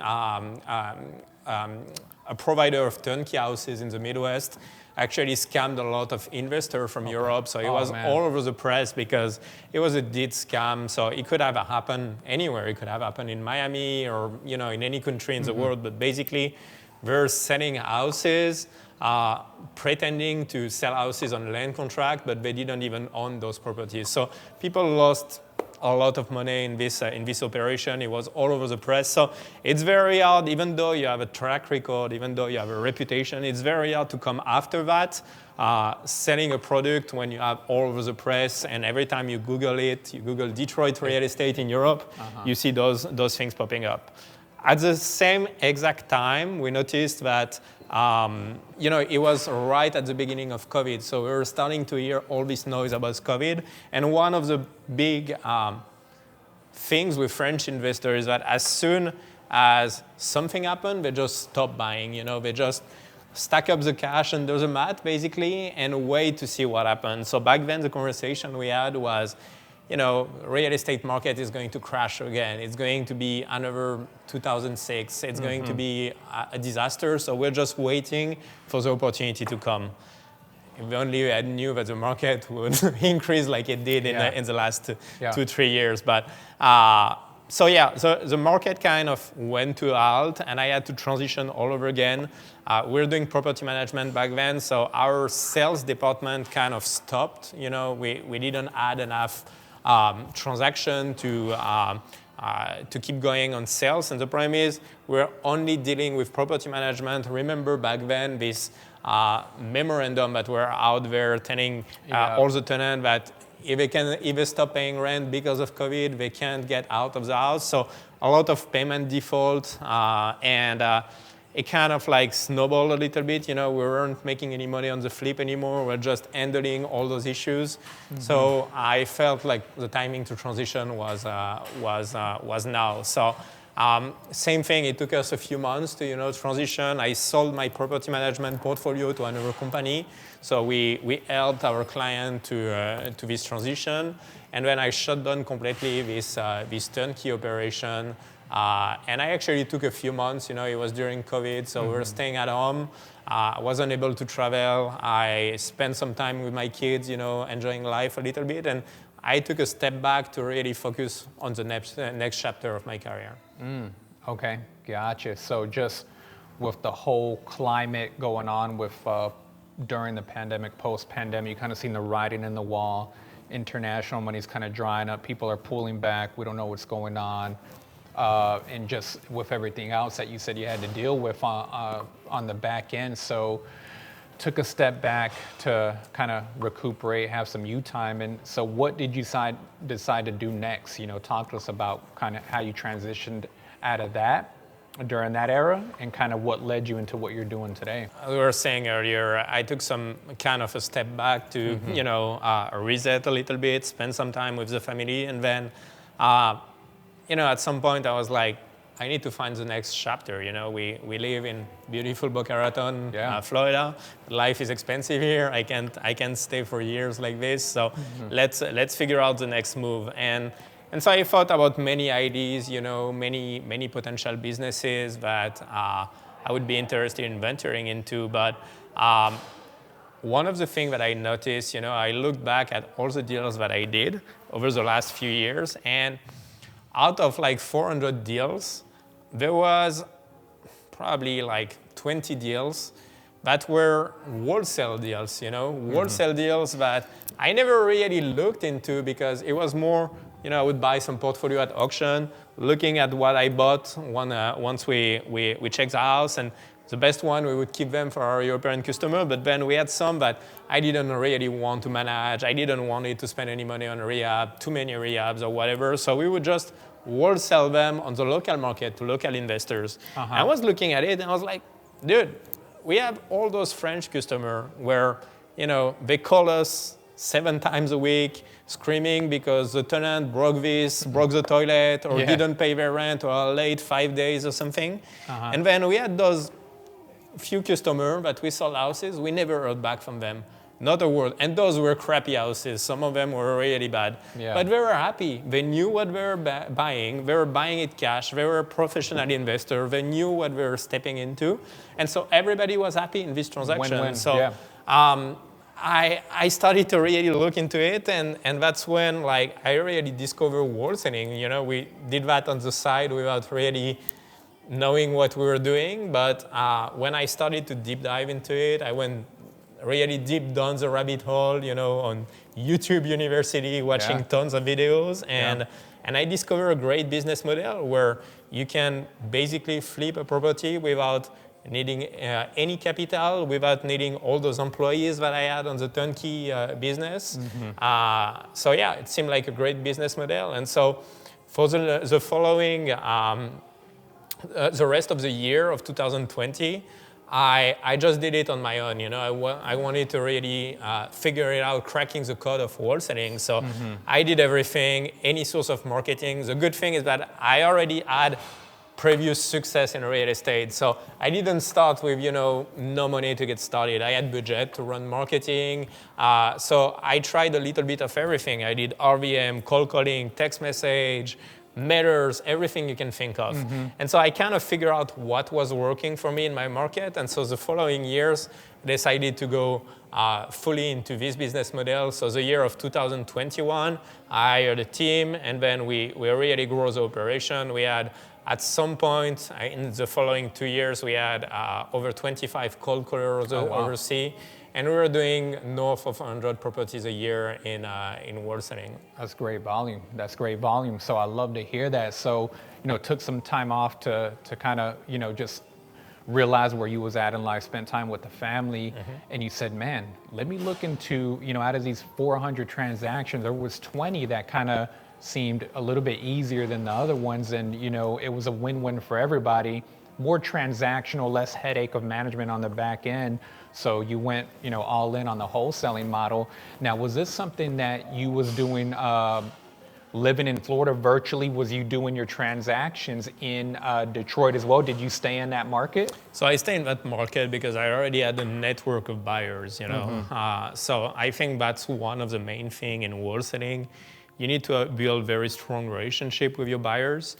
A provider of turnkey houses in the Midwest actually scammed a lot of investors from Europe. So it was all over the press because it was a dead scam. So it could have happened anywhere. It could have happened in Miami or in any country in the world. But basically, they're selling houses, pretending to sell houses on land contract, but they didn't even own those properties. So people lost a lot of money in this operation. It was all over the press. So it's very hard, even though you have a track record, even though you have a reputation, it's very hard to come after that. Selling a product when you have all over the press, and every time you Google it, you Google Detroit real estate in Europe, you see those things popping up. At the same exact time, we noticed that it was right at the beginning of COVID, so we were starting to hear all this noise about COVID. And one of the big things with French investors is that as soon as something happened, they just stop buying. They just stack up the cash under the mat, basically, and wait to see what happens. So back then, the conversation we had was, real estate market is going to crash again. It's going to be another 2006. It's going to be a disaster. So we're just waiting for the opportunity to come. If only I knew that the market would increase like it did in the last 2-3 years. But so the market kind of went to a halt, and I had to transition all over again. We're doing property management back then, so our sales department kind of stopped. We didn't add enough transaction to to keep going on sales. And the problem is we're only dealing with property management. Remember back then this memorandum that were out there telling all the tenants that if they stop paying rent because of COVID, they can't get out of the house. So a lot of payment default, and it kind of like snowballed a little bit. We weren't making any money on the flip anymore. We're just handling all those issues. So I felt like the timing to transition was now. So same thing. It took us a few months to transition. I sold my property management portfolio to another company. So we helped our client to this transition, and then I shut down completely this turnkey operation. And I actually took a few months. It was during COVID, so we were staying at home. I wasn't able to travel. I spent some time with my kids, enjoying life a little bit, and I took a step back to really focus on the next chapter of my career. Okay, gotcha. So just with the whole climate going on with during the pandemic, post-pandemic, you kind of seen the writing in the wall. International money's kind of drying up. People are pulling back. We don't know what's going on. And just with everything else that you said you had to deal with on the back end. So took a step back to kind of recuperate, have some you time. And so what did you decide to do next? Talk to us about kind of how you transitioned out of that during that era and kind of what led you into what you're doing today. We were saying earlier, I took some kind of a step back to, reset a little bit, spend some time with the family. And then, at some point I was like, I need to find the next chapter. We live in beautiful Boca Raton, Florida. Life is expensive here. I can't stay for years like this. So let's figure out the next move. And so I thought about many ideas, many potential businesses that I would be interested in venturing into. But one of the things that I noticed, I looked back at all the deals that I did over the last few years, and out of like 400 deals, there was probably like 20 deals that were wholesale deals, wholesale deals that I never really looked into because it was more, I would buy some portfolio at auction, looking at what I bought once we checked the house, and the best one, we would keep them for our European customer, but then we had some that I didn't really want to manage. I didn't want it to spend any money on rehab, too many rehabs or whatever, so we would just wholesale them on the local market to local investors. I was looking at it and I was like, dude, we have all those French customers where, they call us 7 times a week screaming because the tenant broke the toilet, or didn't pay their rent, or are late 5 days or something. And then we had those few customers that we sold houses, we never heard back from them. Not a word. And those were crappy houses. Some of them were really bad. But they were happy. They knew what they were buying. They were buying it cash. They were a professional investor. They knew what they were stepping into. And so everybody was happy in this transaction. Win-win. So I started to really look into it. And that's when I really discovered wholesaling. We did that on the side without really knowing what we were doing. But when I started to deep dive into it, I went really deep down the rabbit hole, on YouTube University, watching tons of videos. And I discovered a great business model where you can basically flip a property without needing any capital, without needing all those employees that I had on the turnkey business. So it seemed like a great business model. And so for the following, the rest of the year of 2020, I just did it on my own. I wanted to really figure it out, cracking the code of wholesaling. So I did everything, any source of marketing. The good thing is that I already had previous success in real estate. So I didn't start with, no money to get started. I had budget to run marketing. So I tried a little bit of everything. I did RVM, cold calling, text message, mailers, everything you can think of. And so I kind of figured out what was working for me in my market. And so the following years, I decided to go fully into this business model. So the year of 2021, I hired a team, and then we really grew the operation. We had, at some point in the following 2 years, we had over 25 cold callers overseas. and we were doing north of 100 properties a year in wholesaling. That's great volume. That's great volume. So I love to hear that. So, it took some time off to kind of, just realize where you was at in life, spent time with the family, and you said, man, let me look into, out of these 400 transactions, there was 20 that kind of seemed a little bit easier than the other ones, and it was a win-win for everybody. More transactional, less headache of management on the back end. So you went, all in on the wholesaling model. Now, was this something that you was doing living in Florida virtually? Was you doing your transactions in Detroit as well? Did you stay in that market? So I stayed in that market because I already had a network of buyers, So I think that's one of the main things in wholesaling. You need to build very strong relationship with your buyers.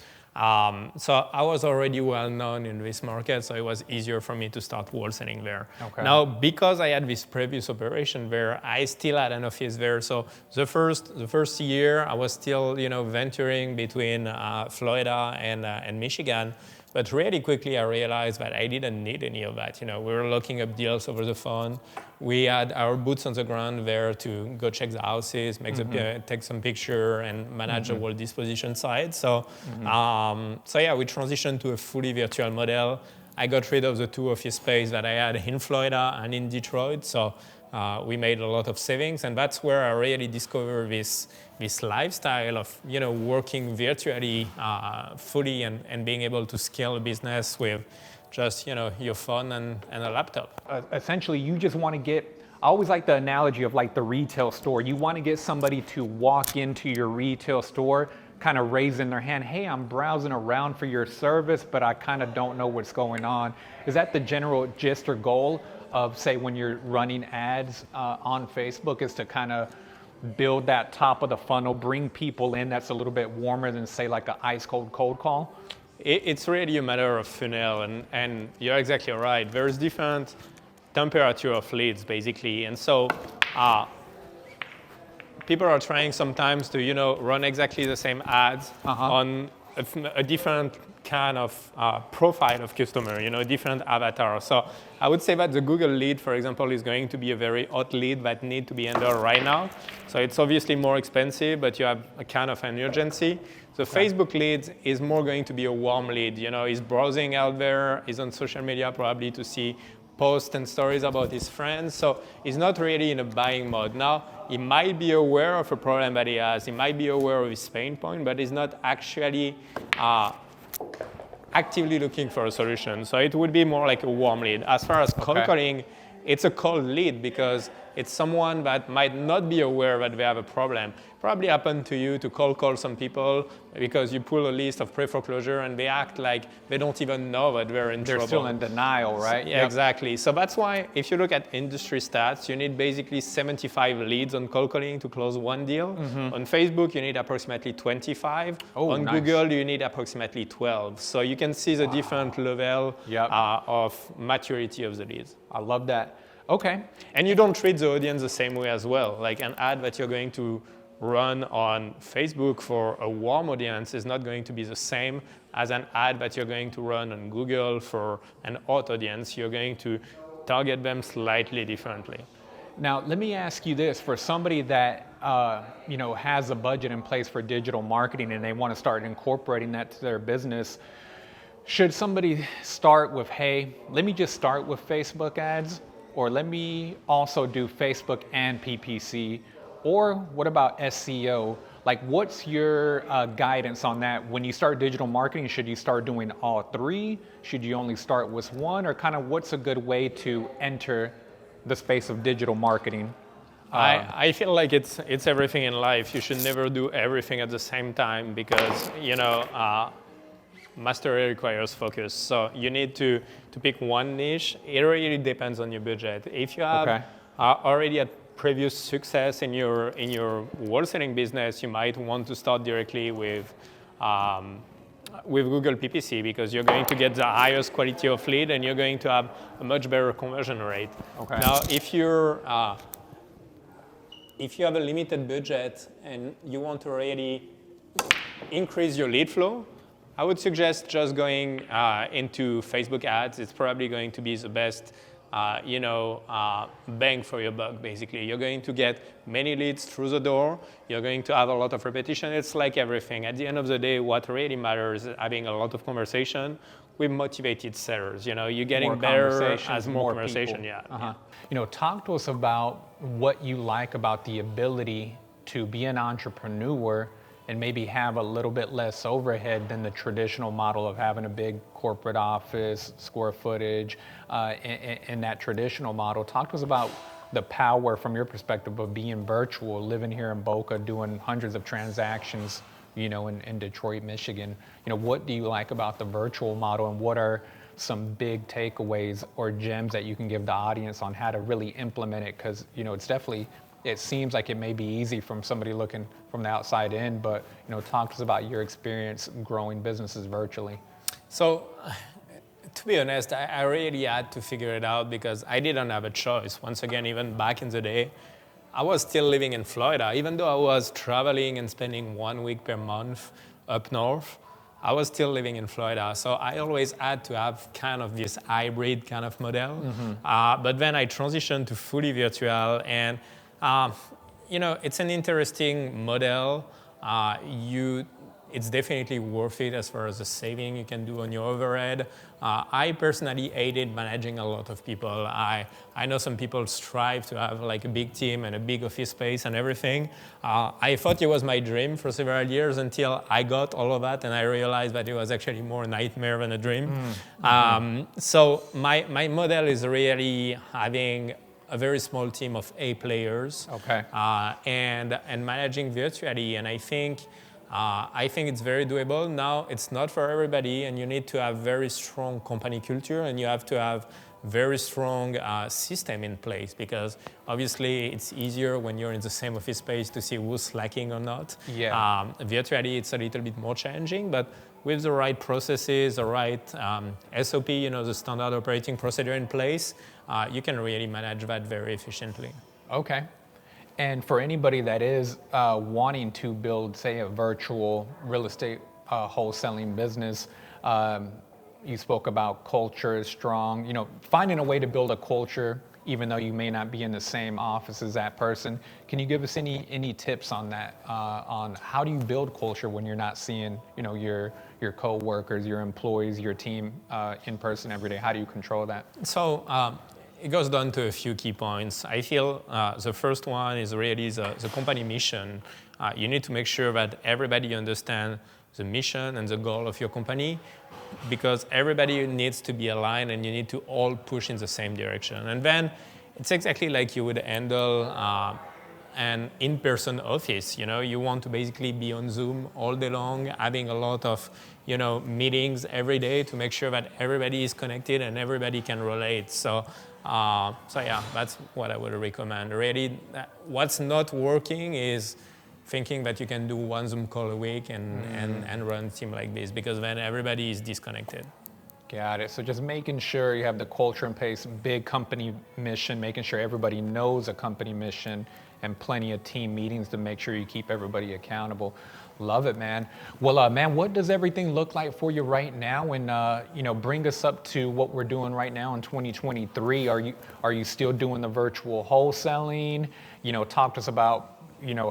So I was already well known in this market, so it was easier for me to start wholesaling there. Okay. Now, because I had this previous operation there, I still had an office there. So the first year, I was still, venturing between Florida and Michigan. But really quickly, I realized that I didn't need any of that. We were looking up deals over the phone. We had our boots on the ground there to go check the houses, take some picture, and manage the whole disposition side. So, we transitioned to a fully virtual model. I got rid of the 2 office space that I had in Florida and in Detroit. So we made a lot of savings, and that's where I really discovered this lifestyle of working virtually fully and being able to scale a business with just your phone and a laptop. Essentially, you just want to get. I always like the analogy of like the retail store. You want to get somebody to walk into your retail store, kind of raising their hand, hey, I'm browsing around for your service, but I kind of don't know what's going on. Is that the general gist or goal of, say, when you're running ads on Facebook, is to kind of build that top of the funnel, bring people in that's a little bit warmer than, say, like an ice cold call? It's really a matter of funnel, and you're exactly right. There's different temperature of leads, basically, and so people are trying sometimes to run exactly the same ads on a different kind of profile of customer, different avatar. So I would say that the Google lead, for example, is going to be a very hot lead that need to be handled right now. So it's obviously more expensive, but you have a kind of an urgency. The Facebook lead is more going to be a warm lead. He's browsing out there, he's on social media probably to see posts and stories about his friends. So he's not really in a buying mode. Now, he might be aware of a problem that he has. He might be aware of his pain point, but he's not actually actively looking for a solution. So it would be more like a warm lead. As far as cold calling, it's a cold lead because it's someone that might not be aware that they have a problem. Probably happened to you to call some people because you pull a list of pre-foreclosure and they act like they don't even know that they're in trouble. They're still in denial, right? Yeah, exactly. So that's why if you look at industry stats, you need basically 75 leads on cold calling to close one deal. On Facebook, you need approximately 25. On Google, you need approximately 12. So you can see the different level of maturity of the leads. I love that. Okay. And you don't treat the audience the same way as well. Like an ad that you're going to run on Facebook for a warm audience is not going to be the same as an ad that you're going to run on Google for an hot audience. You're going to target them slightly differently. Now, let me ask you this. For somebody that has a budget in place for digital marketing and they want to start incorporating that to their business, should somebody start with, hey, let me just start with Facebook ads? Or let me also do Facebook and PPC? Or what about SEO? Like, what's your guidance on that? When you start digital marketing, should you start doing all 3? Should you only start with 1? Or kind of what's a good way to enter the space of digital marketing? I feel like it's everything in life. You should never do everything at the same time because, mastery requires focus. So you need to pick one niche. It really depends on your budget. If you have already a previous success in your wholesaling business, you might want to start directly with Google PPC because you're going to get the highest quality of lead and you're going to have a much better conversion rate. Okay. Now, if you have a limited budget and you want to really increase your lead flow, I would suggest just going into Facebook ads. It's probably going to be the best bang for your buck, basically. You're going to get many leads through the door. You're going to have a lot of repetition. It's like everything. At the end of the day, what really matters is having a lot of conversation with motivated sellers. You're getting better as more conversation. Yeah. Talk to us about what you like about the ability to be an entrepreneur and maybe have a little bit less overhead than the traditional model of having a big corporate office, square footage, in that traditional model. Talk to us about the power from your perspective of being virtual, living here in Boca, doing hundreds of transactions, in Detroit, Michigan. What do you like about the virtual model, and what are some big takeaways or gems that you can give the audience on how to really implement it? Because, it seems like it may be easy from somebody looking from the outside in, but talk to us about your experience growing businesses virtually. So, to be honest, I really had to figure it out because I didn't have a choice. Once again, even back in the day, I was still living in Florida. Even though I was traveling and spending 1 week per month up north, I was still living in Florida. So I always had to have kind of this hybrid kind of model. But then I transitioned to fully virtual, and it's an interesting model. It's definitely worth it as far as the saving you can do on your overhead. I personally hated managing a lot of people. I know some people strive to have like a big team and a big office space and everything. I thought it was my dream for several years until I got all of that, and I realized that it was actually more a nightmare than a dream. So my model is really having a very small team of A players, and managing virtually. And I think it's very doable. Now, it's not for everybody, and you need to have very strong company culture, and you have to have very strong system in place, because obviously it's easier when you're in the same office space to see who's slacking or not. Virtually, it's a little bit more challenging, but with the right processes, the right SOP, the standard operating procedure in place, you can really manage that very efficiently. Okay. And for anybody that is wanting to build, say, a virtual real estate wholesaling business, you spoke about culture is strong, finding a way to build a culture, even though you may not be in the same office as that person. Can you give us any tips on that, on how do you build culture when you're not seeing, your coworkers, your employees, your team in person every day? How do you control that? So it goes down to a few key points. I feel the first one is really the company mission. You need to make sure that everybody understands the mission and the goal of your company, because everybody needs to be aligned and you need to all push in the same direction. And then it's exactly like you would handle an in-person office. You want to basically be on Zoom all day long, having a lot of meetings every day to make sure that everybody is connected and everybody can relate. So yeah, that's what I would recommend. Really, what's not working is thinking that you can do one Zoom call a week and run a team like this, because then everybody is disconnected. Got it. So just making sure you have the culture in place, big company mission, making sure everybody knows a company mission, and plenty of team meetings to make sure you keep everybody accountable. Love it, man. Well, man, what does everything look like for you right now? And bring us up to what we're doing right now in 2023. Are you still doing the virtual wholesaling? Talk to us about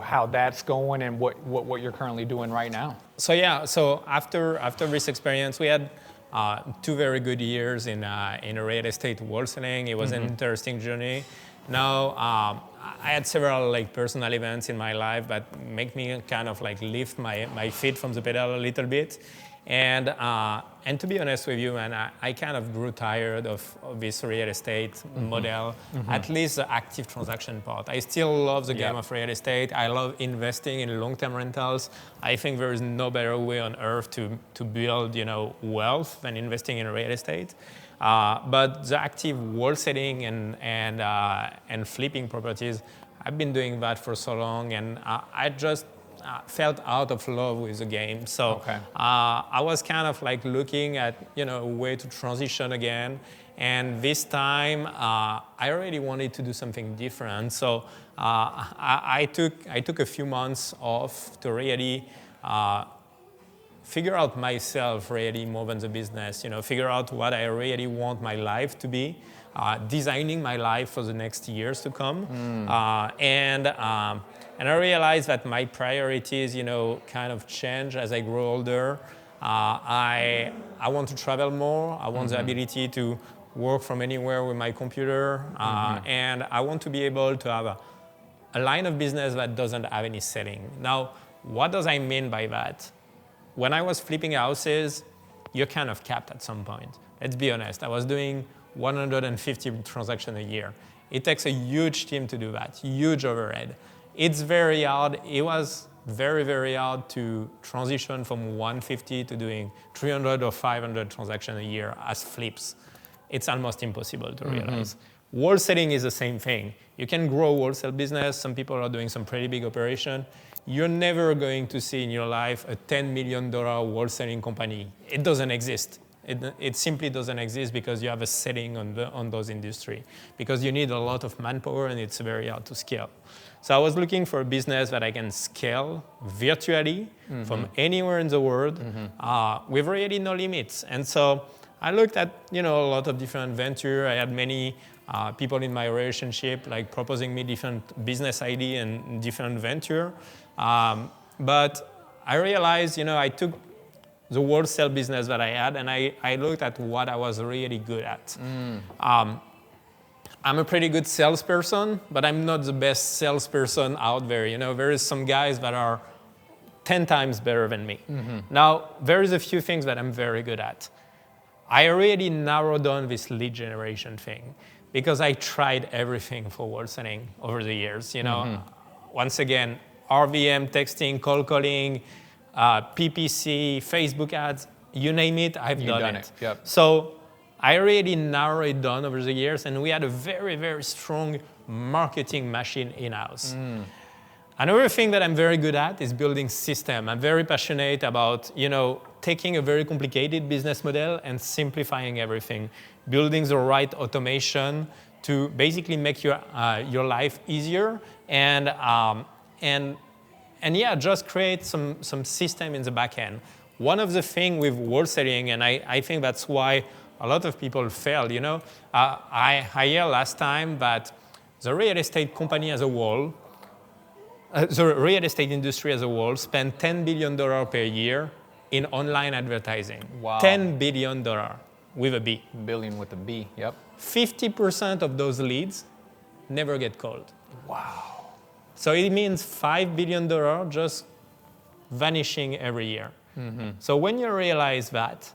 how that's going and what you're currently doing right now. So yeah, after this experience, we had 2 very good years in real estate wholesaling. It was an interesting journey. Now I had several personal events in my life that make me kind of lift my feet from the pedal a little bit. And to be honest with you, man, I kind of grew tired of this real estate model, at least the active transaction part. I still love the game of real estate. I love investing in long-term rentals. I think there is no better way on earth to build wealth than investing in real estate. But the active wholesaling and flipping properties, I've been doing that for so long, and I just felt out of love with the game. So I was kind of looking at a way to transition again. And this time I really wanted to do something different. So I took a few months off to really figure out myself really more than the business. Figure out what I really want my life to be. designing my life for the next years to come. And I realized that my priorities, kind of change as I grow older. I want to travel more. I want the ability to work from anywhere with my computer. And I want to be able to have a line of business that doesn't have any selling. Now, what does I mean by that? When I was flipping houses, you're kind of capped at some point. Let's be honest. I was doing 150 transactions a year. It takes a huge team to do that, huge overhead. It's very hard. It was very, very hard to transition from 150 to doing 300 or 500 transactions a year as flips. It's almost impossible to realize. Wholesaling is the same thing. You can grow a wholesale business. Some people are doing some pretty big operation. You're never going to see in your life a $10 million wholesaling company. It doesn't exist. It simply doesn't exist because you have a setting on those industry. Because you need a lot of manpower and it's very hard to scale. So I was looking for a business that I can scale virtually from anywhere in the world with really no limits. And so I looked at a lot of different ventures. I had many people in my relationship like proposing me different business idea and different venture. But I realized, I took the wholesale business that I had and I looked at what I was really good at. I'm a pretty good salesperson, but I'm not the best salesperson out there. There is some guys that are 10 times better than me. Now, there is a few things that I'm very good at. I already narrowed down this lead generation thing because I tried everything for wholesaling over the years. Once again, RVM, texting, cold calling, PPC, Facebook ads, you name it, I've done it. Yep. So I already narrowed it down over the years, and we had a very, very strong marketing machine in-house. Another thing that I'm very good at is building system. I'm very passionate about, taking a very complicated business model and simplifying everything, building the right automation to basically make your life easier and just create some system in the back end. One of the things with wholesaling, and I think that's why a lot of people fail, I heard last time that the real estate company as a whole, the real estate industry as a whole spend $10 billion per year in online advertising. Wow. $10 billion with a B. Billion with a B, yep. 50% of those leads never get called. Wow. So it means $5 billion just vanishing every year. So when you realize that,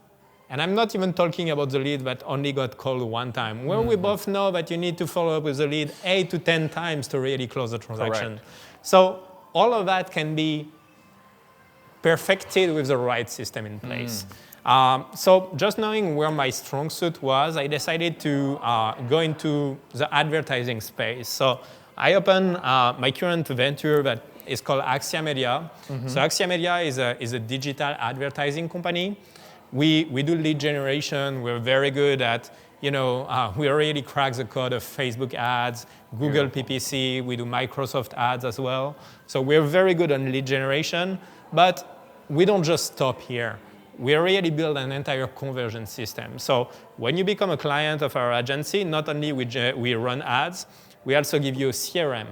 and I'm not even talking about the lead that only got called one time, where we both know that you need to follow up with the lead 8 to 10 times to really close the transaction. Correct. So all of that can be perfected with the right system in place. So just knowing where my strong suit was, I decided to go into the advertising space. So I opened my current venture that is called Axia Media. So Axia Media is a digital advertising company. We do lead generation. We're very good at, we already cracked the code of Facebook ads, Google PPC. We do Microsoft ads as well. So we're very good on lead generation, but we don't just stop here. We really build an entire conversion system. So when you become a client of our agency, not only we run ads, we also give you a CRM.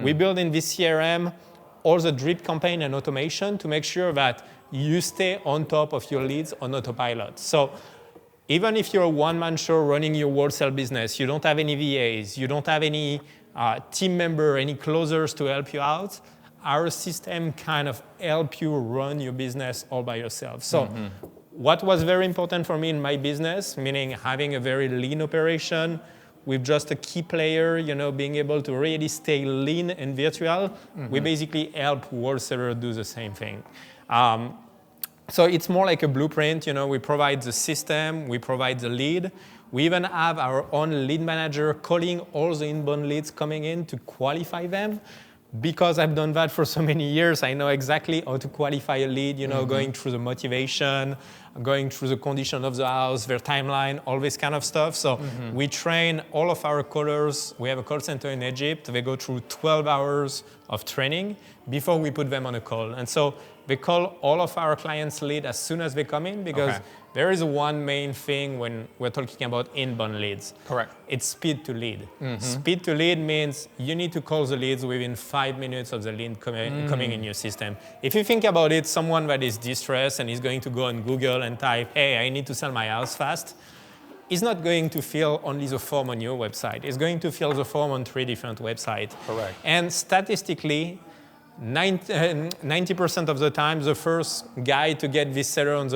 We build in this CRM all the drip campaign and automation to make sure that you stay on top of your leads on autopilot. So even if you're a one-man show running your wholesale business, you don't have any VAs, you don't have any team member, any closers to help you out, our system kind of help you run your business all by yourself. So what was very important for me in my business, meaning having a very lean operation with just a key player, being able to really stay lean and virtual, we basically help wholesalers do the same thing. So it's more like a blueprint. We provide the system, we provide the lead. We even have our own lead manager calling all the inbound leads coming in to qualify them. Because I've done that for so many years, I know exactly how to qualify a lead, going through the motivation, going through the condition of the house, their timeline, all this kind of stuff. So we train all of our callers. We have a call center in Egypt. They go through 12 hours of training before we put them on a call. And so they call all of our clients lead as soon as they come in, because there is one main thing when we're talking about inbound leads. Correct. It's speed to lead. Speed to lead means you need to call the leads within 5 minutes of the lead coming in your system. If you think about it, someone that is distressed and is going to go on Google and type, hey, I need to sell my house fast, is not going to fill only the form on your website. It's going to fill the form on 3 different websites. Correct. And statistically, 90% of the time, the first guy to get this seller on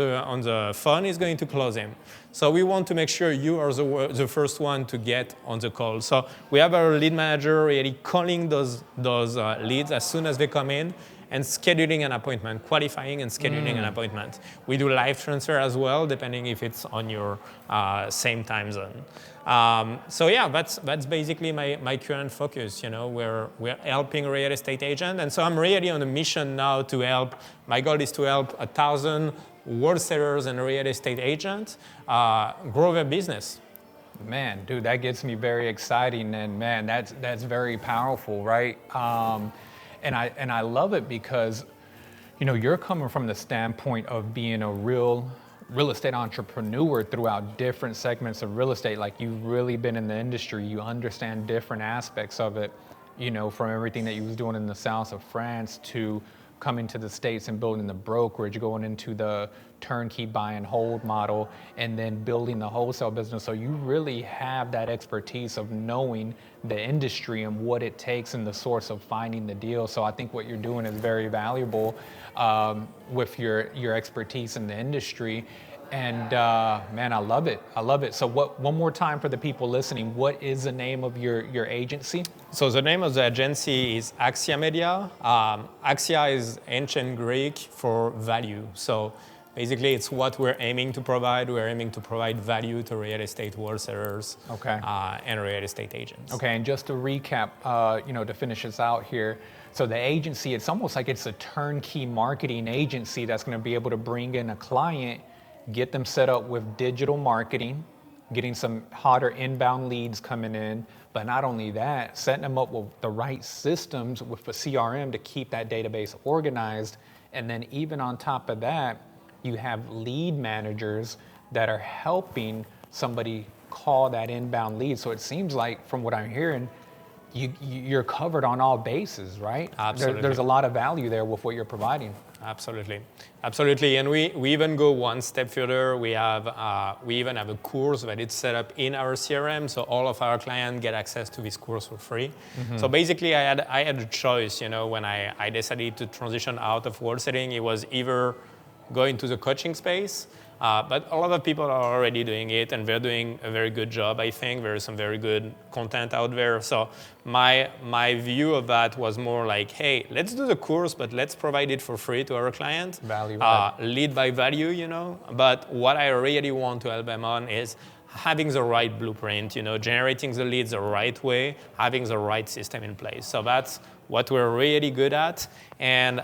the phone is going to close him. So we want to make sure you are the first one to get on the call. So we have our lead manager really calling those leads as soon as they come in, and scheduling an appointment, qualifying and scheduling an appointment. We do live transfer as well, depending if it's on your same time zone. So yeah, that's basically my current focus. We're helping real estate agents, and so I'm really on a mission now to help. My goal is to help 1,000 wholesalers and real estate agents grow their business. Man, dude, that gets me very exciting, and man, that's very powerful, right? And I love it because, you're coming from the standpoint of being a real estate entrepreneur throughout different segments of real estate. Like, you've really been in the industry, you understand different aspects of it, from everything that you was doing in the south of France to coming to the States and building the brokerage, going into the turnkey buy and hold model, and then building the wholesale business. So you really have that expertise of knowing the industry and what it takes and the source of finding the deal. So I think what you're doing is very valuable with your expertise in the industry. And man, I love it. I love it. So one more time for the people listening, what is the name of your agency? So the name of the agency is Axia Media. Axia is ancient Greek for value. So basically, it's what we're aiming to provide. We're aiming to provide value to real estate wholesalers and real estate agents. Okay, and just to recap, to finish us out here, so the agency, it's almost like it's a turnkey marketing agency that's going to be able to bring in a client, get them set up with digital marketing, getting some hotter inbound leads coming in, but not only that, setting them up with the right systems with the CRM to keep that database organized. And then even on top of that, you have lead managers that are helping somebody call that inbound lead. So it seems like, from what I'm hearing, you're covered on all bases, right? Absolutely. There's a lot of value there with what you're providing. Absolutely. And we even go one step further. We even have a course that is set up in our CRM, so all of our clients get access to this course for free. So basically, I had a choice. When I decided to transition out of wholesaling, it was either going to the coaching space, but a lot of people are already doing it, and they're doing a very good job, I think. There is some very good content out there. So my view of that was more like, hey, let's do the course, but let's provide it for free to our clients. Value. Lead by value, But what I really want to help them on is having the right blueprint, generating the leads the right way, having the right system in place. So that's what we're really good at. And,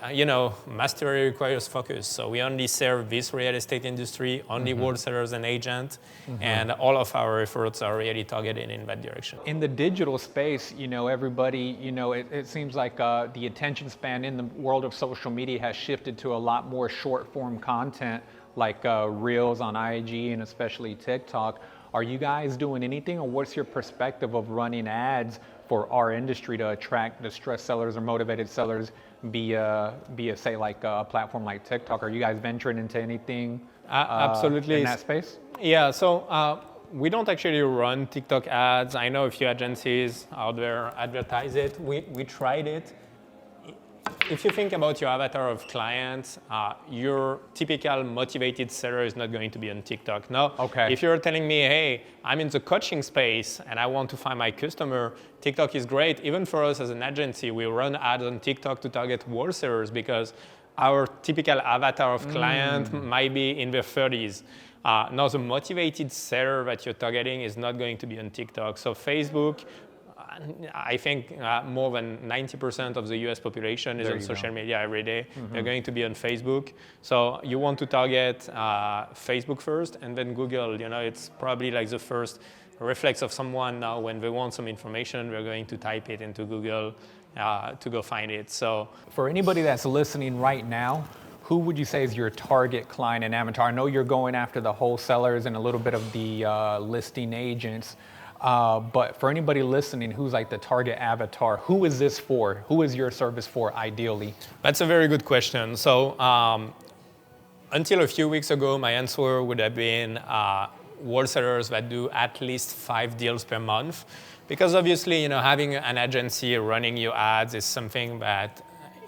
mastery requires focus. So we only serve this real estate industry, only wholesalers and agents, and all of our efforts are really targeted in that direction. In the digital space, everybody, it seems like the attention span in the world of social media has shifted to a lot more short form content, like Reels on IG and especially TikTok. Are you guys doing anything, or what's your perspective of running ads for our industry to attract distressed sellers or motivated sellers via say like a platform like TikTok? Are you guys venturing into anything absolutely in that space? Yeah, so we don't actually run TikTok ads. I know a few agencies out there advertise it. We tried it. If you think about your avatar of clients, your typical motivated seller is not going to be on TikTok. Now, if you're telling me, hey, I'm in the coaching space and I want to find my customer, TikTok is great. Even for us as an agency, we run ads on TikTok to target wholesalers because our typical avatar of client might be in their 30s. Now, the motivated seller that you're targeting is not going to be on TikTok. So Facebook, I think more than 90% of the US population is on social media every day. They're going to be on Facebook. So you want to target Facebook first and then Google. It's probably like the first reflex of someone now when they want some information, they're going to type it into Google to go find it. So for anybody that's listening right now, who would you say is your target client and avatar? I know you're going after the wholesalers and a little bit of the listing agents, but for anybody listening who's like the target avatar, who is this for? Who is your service for ideally? That's a very good question. So until a few weeks ago, my answer would have been wholesalers that do at least 5 deals per month. Because obviously, having an agency running your ads is something that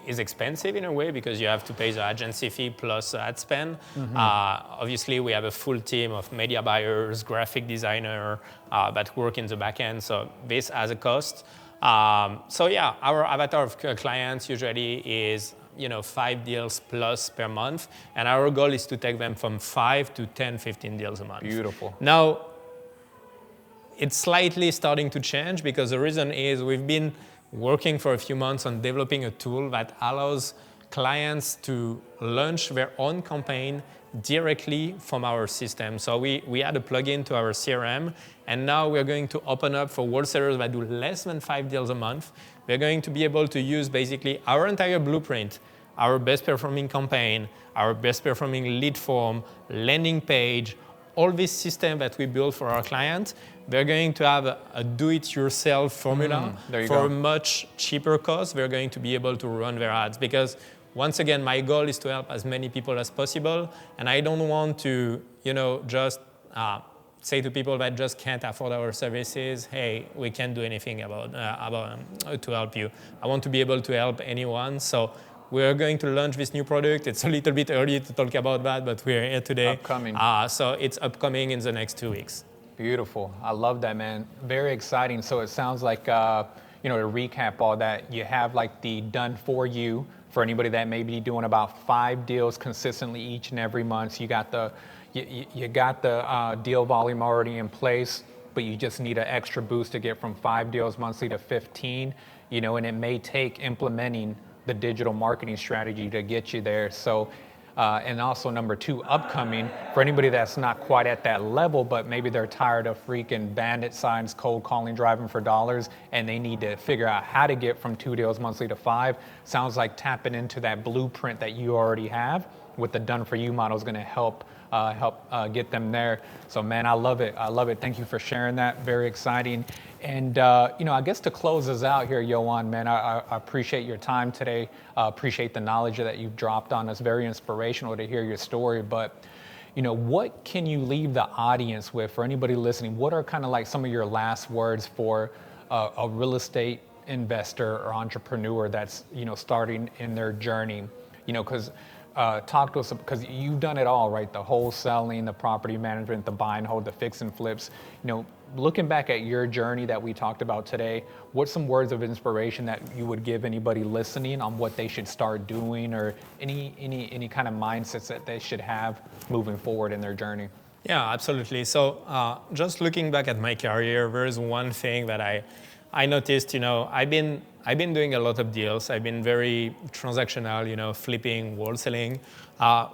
is expensive in a way because you have to pay the agency fee plus ad spend. Obviously, we have a full team of media buyers, graphic designer that work in the back end. So this has a cost. Our avatar of clients usually is 5 deals plus per month. And our goal is to take them from 5 to 10, 15 deals a month. Beautiful. Now, it's slightly starting to change because the reason is we've been working for a few months on developing a tool that allows clients to launch their own campaign directly from our system. So we add a plugin to our CRM, and now we're going to open up for wholesalers that do less than 5 deals a month. We're going to be able to use basically our entire blueprint, our best performing campaign, our best performing lead form, landing page, all this system that we build for our clients. They're going to have a do-it-yourself formula for a much cheaper cost. They're going to be able to run their ads because, once again, my goal is to help as many people as possible, and I don't want to, just say to people that just can't afford our services, hey, we can't do anything about to help you. I want to be able to help anyone. So we're going to launch this new product. It's a little bit early to talk about that, but we're here today. Upcoming. So it's upcoming in the next 2 weeks. Beautiful. I love that, man. Very exciting. So it sounds like, to recap all that, you have like the done for you for anybody that may be doing about 5 deals consistently each and every month. You got the deal volume already in place, but you just need an extra boost to get from 5 deals monthly to 15, and it may take implementing the digital marketing strategy to get you there. So, and also number 2, upcoming, for anybody that's not quite at that level, but maybe they're tired of freaking bandit signs, cold calling, driving for dollars, and they need to figure out how to get from 2 deals monthly to 5. Sounds like tapping into that blueprint that you already have with the done for you model is going to help get them there. So man, I love it. Thank you for sharing that. Very exciting. And I guess to close us out here, Yoann, man, I appreciate your time today. Appreciate the knowledge that you've dropped on us. Very inspirational to hear your story. But what can you leave the audience with, for anybody listening? What are kind of like some of your last words for a real estate investor or entrepreneur that's starting in their journey? Because talk to us, because you've done it all, right? The wholesaling, the property management, the buy and hold, the fix and flips. Looking back at your journey that we talked about today, what's some words of inspiration that you would give anybody listening on what they should start doing, or any kind of mindsets that they should have moving forward in their journey? Yeah, absolutely. So just looking back at my career, there is one thing that I noticed. I've been doing a lot of deals. I've been very transactional, flipping, wholesaling.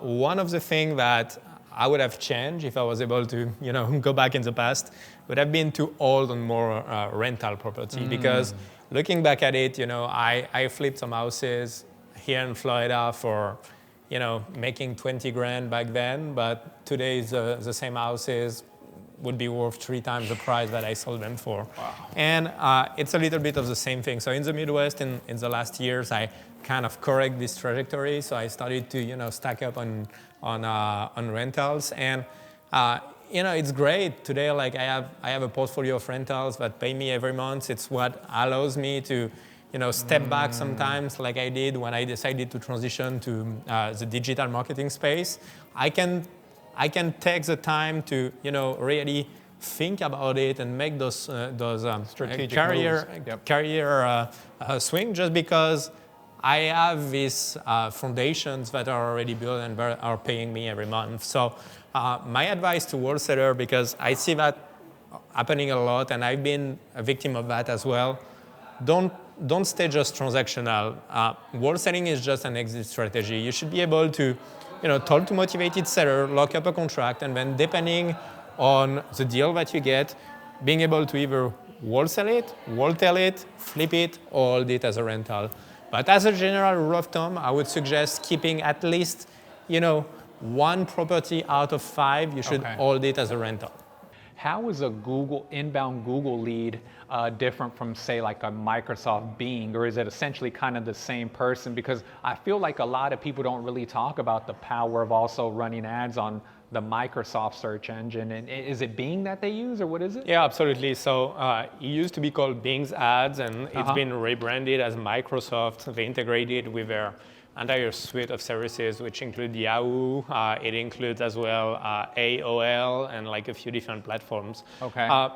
One of the things that I would have changed if I was able to, go back in the past would have been to hold on more rental property. Because looking back at it, I flipped some houses here in Florida for, making 20 grand back then. But today the same houses would be worth 3 times the price that I sold them for. Wow. And it's a little bit of the same thing. So in the Midwest, in the last years, I kind of correct this trajectory. So I started to, stack up on rentals. And, it's great. Today, like I have a portfolio of rentals that pay me every month. It's what allows me to, step back sometimes, like I did when I decided to transition to the digital marketing space. I can take the time to, really think about it and make those strategic career swing, just because I have these foundations that are already built and are paying me every month. So my advice to wholesaler, because I see that happening a lot, and I've been a victim of that as well. Don't stay just transactional. Wholesaling is just an exit strategy. You should be able to, talk to motivated seller, lock up a contract, and then depending on the deal that you get, being able to either wholesale it, wholetail it, flip it, or hold it as a rental. But as a general rule of thumb, I would suggest keeping at least, one property out of 5. You should hold it as a rental. How is a inbound Google lead different from, say, like a Microsoft Bing, or is it essentially kind of the same person? Because I feel like a lot of people don't really talk about the power of also running ads on the Microsoft search engine. And is it Bing that they use, or what is it? Yeah, absolutely. So it used to be called Bing's Ads, and it's been rebranded as Microsoft. They integrated with their entire suite of services, which include Yahoo. It includes as well AOL and like a few different platforms. Okay.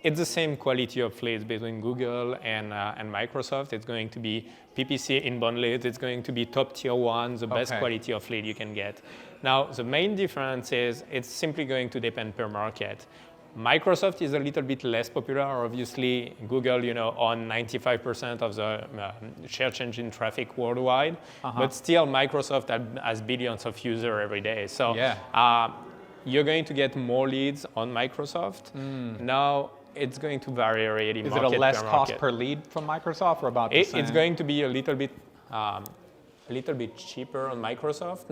It's the same quality of leads between Google and Microsoft. It's going to be PPC inbound leads. It's going to be top tier 1, the best quality of lead you can get. Now, the main difference is it's simply going to depend per market. Microsoft is a little bit less popular. Obviously, Google, on 95% of the search engine traffic worldwide, but still Microsoft has billions of users every day. So you're going to get more leads on Microsoft. Now, it's going to vary really market per market. Is it a less cost per lead from Microsoft, or about the same? It's going to be a little bit cheaper on Microsoft.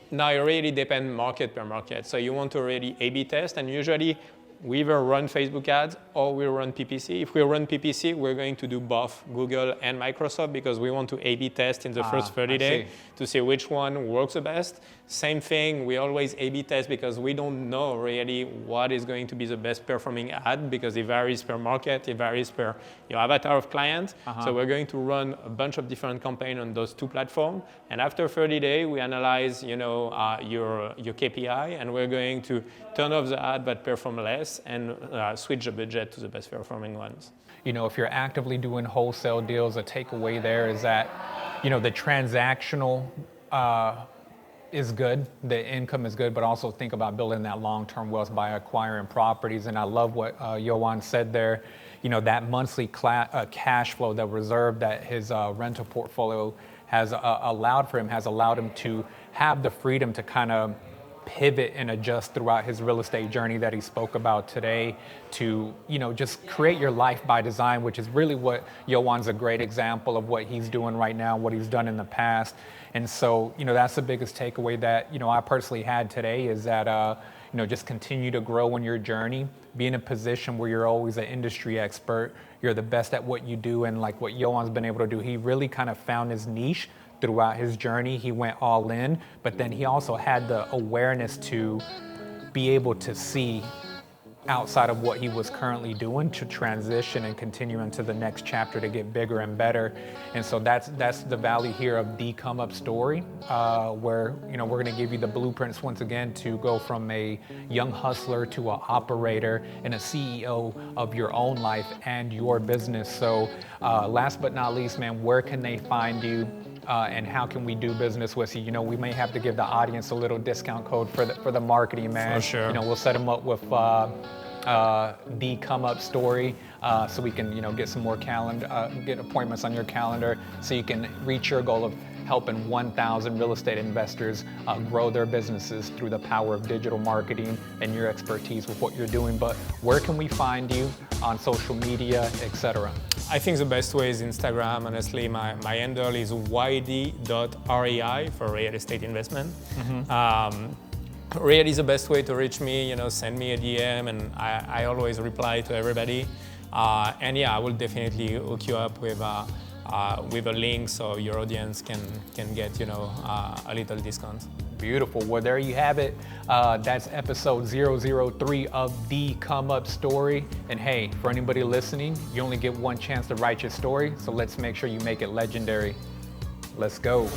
Now it really depends market per market. So you want to really A/B test, and usually we either run Facebook ads or we run PPC. If we run PPC, we're going to do both Google and Microsoft because we want to A/B test in the first 30 days to see which one works the best. Same thing, we always A/B test because we don't know really what is going to be the best performing ad because it varies per market, it varies per your avatar of client. So we're going to run a bunch of different campaigns on those 2 platforms. And after 30 days, we analyze your KPI, and we're going to turn off the ad that perform less and switch the budget to the best performing ones. If you're actively doing wholesale deals, a takeaway there is that, the transactional is good, the income is good, but also think about building that long-term wealth by acquiring properties. And I love what Yoann said there. That monthly cash flow, the reserve that his rental portfolio has allowed him to have the freedom to kind of pivot and adjust throughout his real estate journey that he spoke about today to, just create your life by design, which is really what Yoann's a great example of what he's doing right now, what he's done in the past. And so, that's the biggest takeaway that, I personally had today is that, just continue to grow in your journey, be in a position where you're always an industry expert, you're the best at what you do. And like what Yoann's been able to do, he really kind of found his niche throughout his journey. He went all in, but then he also had the awareness to be able to see outside of what he was currently doing to transition and continue into the next chapter to get bigger and better. And so that's the value here of the ComeUpStory, where we're going to give you the blueprints once again to go from a young hustler to an operator and a CEO of your own life and your business. So last but not least, man, where can they find you? And how can we do business with you? We may have to give the audience a little discount code for the marketing, man. For sure. We'll set them up with the ComeUpStory, so we can get some more get appointments on your calendar, so you can reach your goal of helping 1,000 real estate investors grow their businesses through the power of digital marketing and your expertise with what you're doing. But where can we find you on social media, etc.? I think the best way is Instagram. Honestly, my handle is yd.rei for real estate investment. Really is the best way to reach me. Send me a DM, and I always reply to everybody. And I will definitely hook you up with a link so your audience can get a little discount. Beautiful. Well, there you have it. That's episode 003 of the ComeUpStory. And hey, for anybody listening, you only get one chance to write your story, so let's make sure you make it legendary. Let's go.